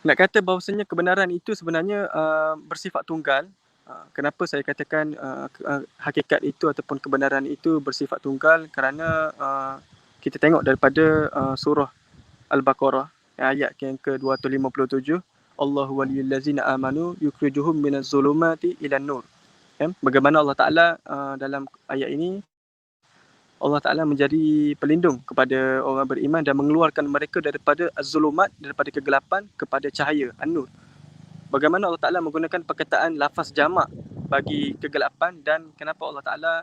nak kata bahawasanya kebenaran itu sebenarnya bersifat tunggal. Kenapa saya katakan hakikat itu ataupun kebenaran itu bersifat tunggal? Kerana kita tengok daripada surah Al-Baqarah ayat yang ke-257, Allahu waliyul ladzina amanu yukhrijuhum minaz zulumati ilan nur. Bagaimana Allah Taala dalam ayat ini Allah Taala menjadi pelindung kepada orang beriman dan mengeluarkan mereka daripada az-zulumat, daripada kegelapan kepada cahaya an-nur. Bagaimana Allah Taala menggunakan perkataan lafaz jamak bagi kegelapan dan kenapa Allah Taala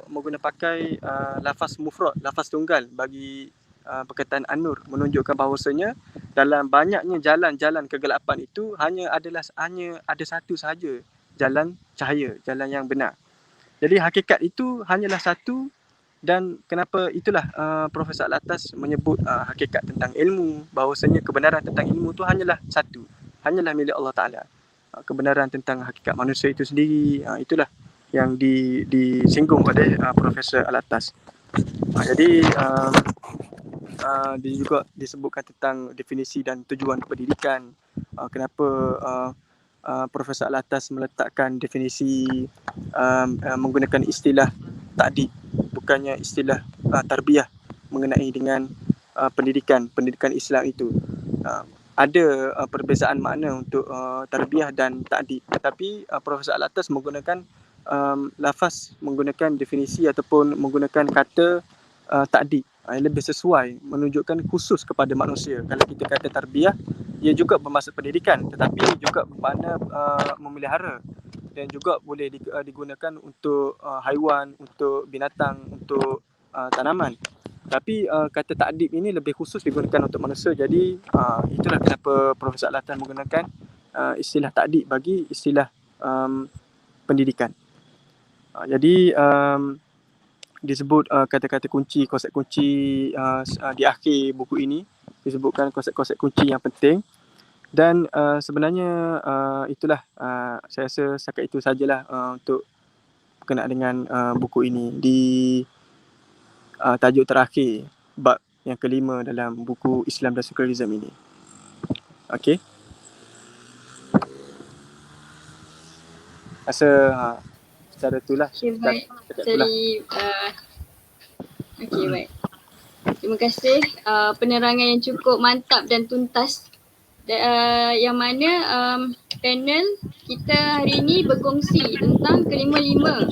menggunakan pakai lafaz mufrad, lafaz tunggal bagi perkataan an-nur, menunjukkan bahawasanya dalam banyaknya jalan-jalan kegelapan itu hanya ada satu sahaja jalan cahaya, jalan yang benar. Jadi hakikat itu hanyalah satu, dan kenapa itulah Profesor Al-Attas menyebut hakikat tentang ilmu, bahawasanya kebenaran tentang ilmu itu hanyalah satu, hanyalah milik Allah Ta'ala. Kebenaran tentang hakikat manusia itu sendiri, itulah yang disinggung oleh Profesor Al-Attas. Jadi dia juga disebutkan tentang definisi dan tujuan pendidikan. Kenapa Profesor Al-Attas meletakkan definisi menggunakan istilah ta'dib, bukannya istilah tarbiyah mengenai dengan pendidikan Islam itu. Ada perbezaan makna untuk tarbiyah dan ta'dib, tetapi Profesor Al-Attas menggunakan lafaz, menggunakan definisi ataupun menggunakan kata ta'dib yang lebih sesuai, menunjukkan khusus kepada manusia. Kalau kita kata tarbiyah, ia juga bermaksud pendidikan, tetapi juga bermakna memelihara, dan juga boleh digunakan untuk haiwan, untuk binatang, untuk tanaman. Tapi kata ta'dib ini lebih khusus digunakan untuk manusia. Jadi itulah kenapa Profesor Al-Attas menggunakan istilah ta'dib bagi istilah pendidikan. Jadi disebut kata-kata kunci, konsep kunci di akhir buku ini, disebutkan konsep-konsep kunci yang penting. Dan sebenarnya itulah, saya rasa setakat itu sajalah untuk berkenaan dengan buku ini di tajuk terakhir, bab yang kelima dalam buku Islam dan Sekularisme ini. Okey. Rasa secara itulah. Okay, baik. Jadi, okey, baik. Terima kasih penerangan yang cukup mantap dan tuntas. Yang mana panel kita hari ini berkongsi tentang kelima-lima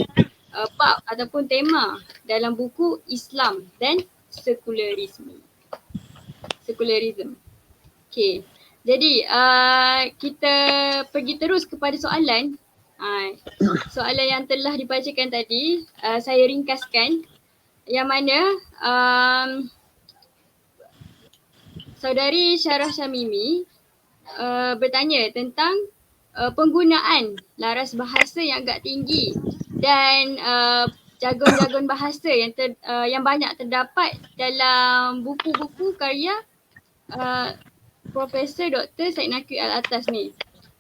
bab ataupun tema dalam buku Islam dan Sekularisme. Okey. Jadi kita pergi terus kepada soalan. Soalan yang telah dibacakan tadi, saya ringkaskan, yang mana Saudari Syarah Syamimi bertanya tentang penggunaan laras bahasa yang agak tinggi dan jargon-jargon bahasa yang banyak terdapat dalam buku-buku karya Profesor Dr. Syed Naqi Al-Atas ni.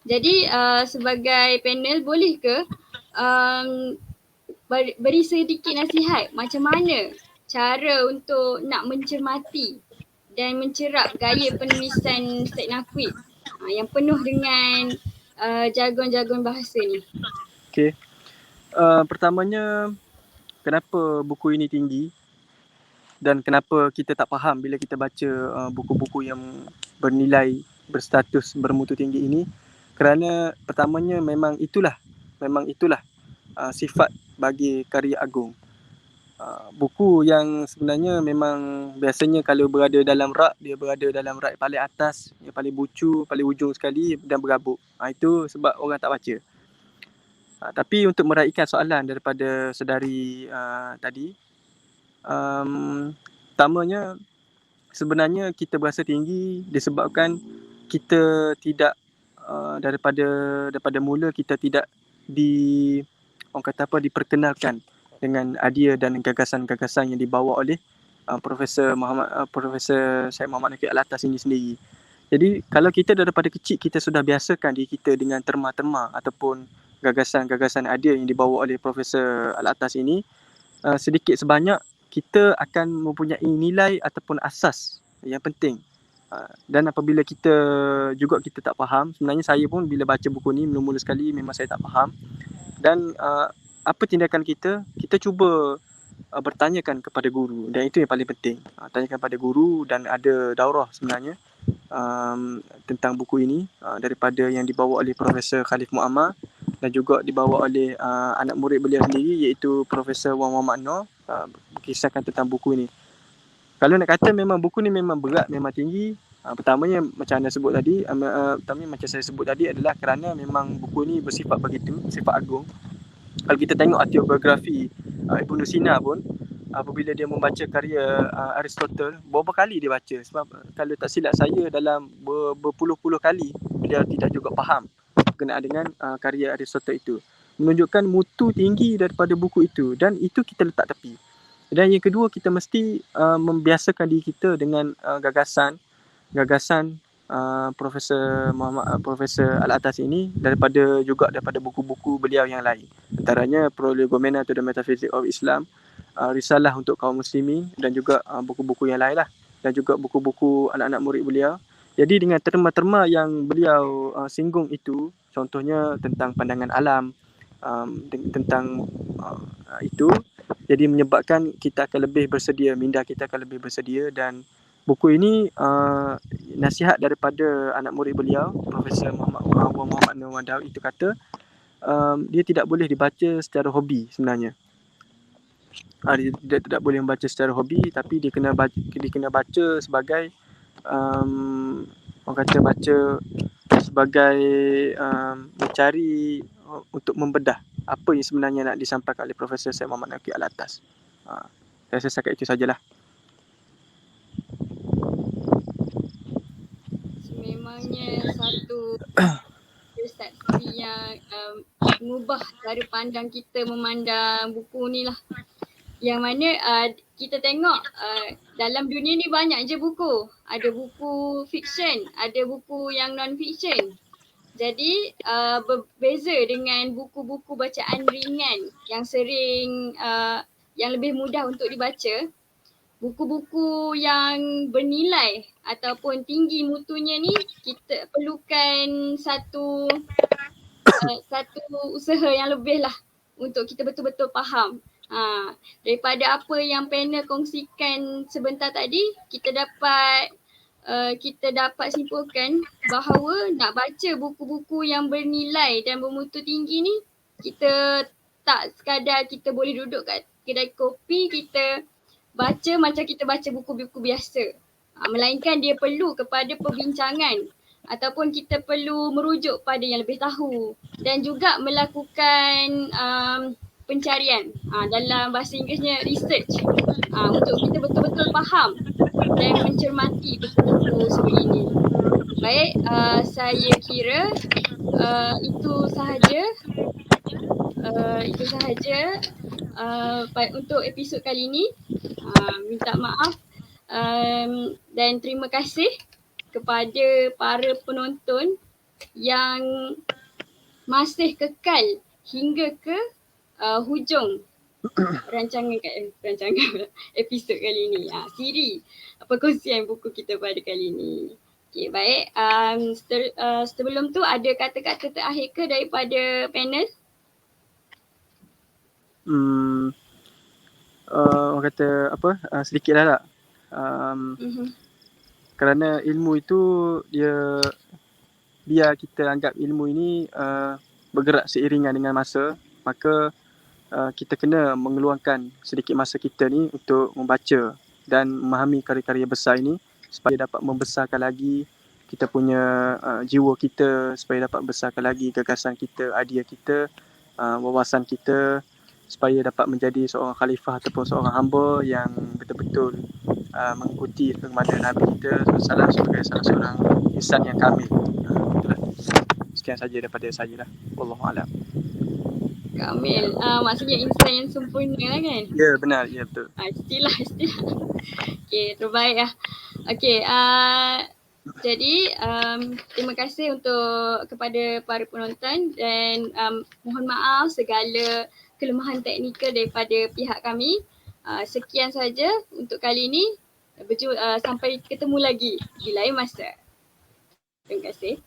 Jadi sebagai panel boleh ke beri sedikit nasihat macam mana cara untuk nak mencermati dan mencerap gaya penulisan Syed Naqi yang penuh dengan jargon-jargon bahasa ni. Okey. Pertamanya, kenapa buku ini tinggi dan kenapa kita tak faham bila kita baca buku-buku yang bernilai berstatus bermutu tinggi ini? Kerana pertamanya memang itulah sifat bagi karya agung. Buku yang sebenarnya memang biasanya kalau berada dalam rak, dia berada dalam rak paling atas, yang paling bucu, paling ujung sekali dan berabuk. Itu sebab orang tak baca. Tapi untuk meraihkan soalan daripada saudari tadi, pertamanya sebenarnya kita berasa tinggi disebabkan kita tidak daripada mula kita tidak diperkenalkan dengan idea dan gagasan-gagasan yang dibawa oleh Profesor Syed Muhammad Naqi Al-Atas ini sendiri. Jadi kalau kita daripada kecil kita sudah biasakan diri kita dengan terma-terma ataupun gagasan-gagasan idea yang dibawa oleh Profesor Al-Atas ini, sedikit sebanyak kita akan mempunyai nilai ataupun asas yang penting. Dan apabila kita tak faham, sebenarnya saya pun bila baca buku ni mula-mula sekali memang saya tak faham. Dan apa tindakan kita? Kita cuba bertanyakan kepada guru, dan itu yang paling penting. Tanyakan kepada guru, dan ada daurah sebenarnya tentang buku ini daripada yang dibawa oleh Profesor Khalif Muammar dan juga dibawa oleh anak murid beliau sendiri iaitu Profesor Wan Muhammad Noor, berkisahkan tentang buku ini. Kalau nak kata memang buku ni memang berat, memang tinggi, pertamanya macam anda sebut tadi, pertamanya macam saya sebut tadi adalah kerana memang buku ni bersifat begitu, sifat agung. Kalau kita tengok autobiografi Ibnu Sina pun, apabila dia membaca karya Aristotle, berapa kali dia baca? Sebab kalau tak silap saya dalam berpuluh-puluh kali beliau tidak juga faham berkenaan dengan karya Aristotle itu. Menunjukkan mutu tinggi daripada buku itu, dan itu kita letak tepi. Dan yang kedua, kita mesti membiasakan diri kita dengan gagasan Profesor Al-Atas ini daripada buku-buku beliau yang lain. Antaranya Prolegomena to the Metaphysics of Islam, Risalah untuk kaum muslimin, dan juga buku-buku yang lain lah, dan juga buku-buku anak-anak murid beliau. Jadi dengan terma-terma yang beliau singgung itu, contohnya tentang pandangan alam, tentang itu, jadi menyebabkan kita akan lebih bersedia, minda kita akan lebih bersedia. Dan buku ini nasihat daripada anak murid beliau, Profesor Muhammad Noor Daud, itu kata dia tidak boleh dibaca secara hobi sebenarnya. Dia tidak boleh membaca secara hobi, tapi dia kena baca sebagai orang kata baca sebagai mencari untuk membedah apa yang sebenarnya nak disampaikan oleh Profesor Syed Muhammad Naqi Al-Atas. Saya rasa setakat itu sajalah. Memangnya satu persepsi yang mengubah cara pandang kita memandang buku ni lah. Yang mana kita tengok dalam dunia ni banyak je buku. Ada buku fiction, ada buku yang non-fiction. Jadi berbeza dengan buku-buku bacaan ringan yang sering yang lebih mudah untuk dibaca. Buku-buku yang bernilai ataupun tinggi mutunya ni, kita perlukan satu usaha yang lebih lah untuk kita betul-betul faham. Daripada apa yang panel kongsikan sebentar tadi, kita dapat simpulkan bahawa nak baca buku-buku yang bernilai dan bermutu tinggi ni, kita tak sekadar kita boleh duduk kat kedai kopi, kita baca macam kita baca buku-buku biasa. Melainkan dia perlu kepada perbincangan ataupun kita perlu merujuk pada yang lebih tahu dan juga melakukan pencarian, dalam bahasa Inggerisnya research, untuk kita betul-betul faham dan mencermati buku-buku sebegini. Baik, saya kira itu sahaja. Untuk episod kali ini. Minta maaf dan terima kasih kepada para penonton yang masih kekal hingga ke hujung rancangan episod kali ini. Siri perkongsian buku kita pada kali ini. Okay, baik. Sebelum tu ada kata-kata terakhir ke daripada panel? Orang kata apa, sedikit lah tak. Kerana ilmu itu dia biar kita anggap ilmu ini bergerak seiringan dengan masa, maka kita kena mengeluangkan sedikit masa kita ni untuk membaca dan memahami karya-karya besar ini supaya dapat membesarkan lagi kita punya jiwa kita, supaya dapat membesarkan lagi gagasan kita, idea kita, wawasan kita, supaya dapat menjadi seorang khalifah ataupun seorang hamba yang betul-betul mengikuti firman Nabi kita SAW sebagai salah seorang insan yang kamil. Itulah. Sekian saja daripada saya lah. Wallahualam. Kamil, maksudnya insan yang sempurna lah kan? Ya, benar. Ya, betul. Istilah. Okay, terbaik lah. Okay, jadi terima kasih kepada para penonton dan mohon maaf segala kelemahan teknikal daripada pihak kami. Sekian saja untuk kali ini. Sampai ketemu lagi di lain masa. Terima kasih.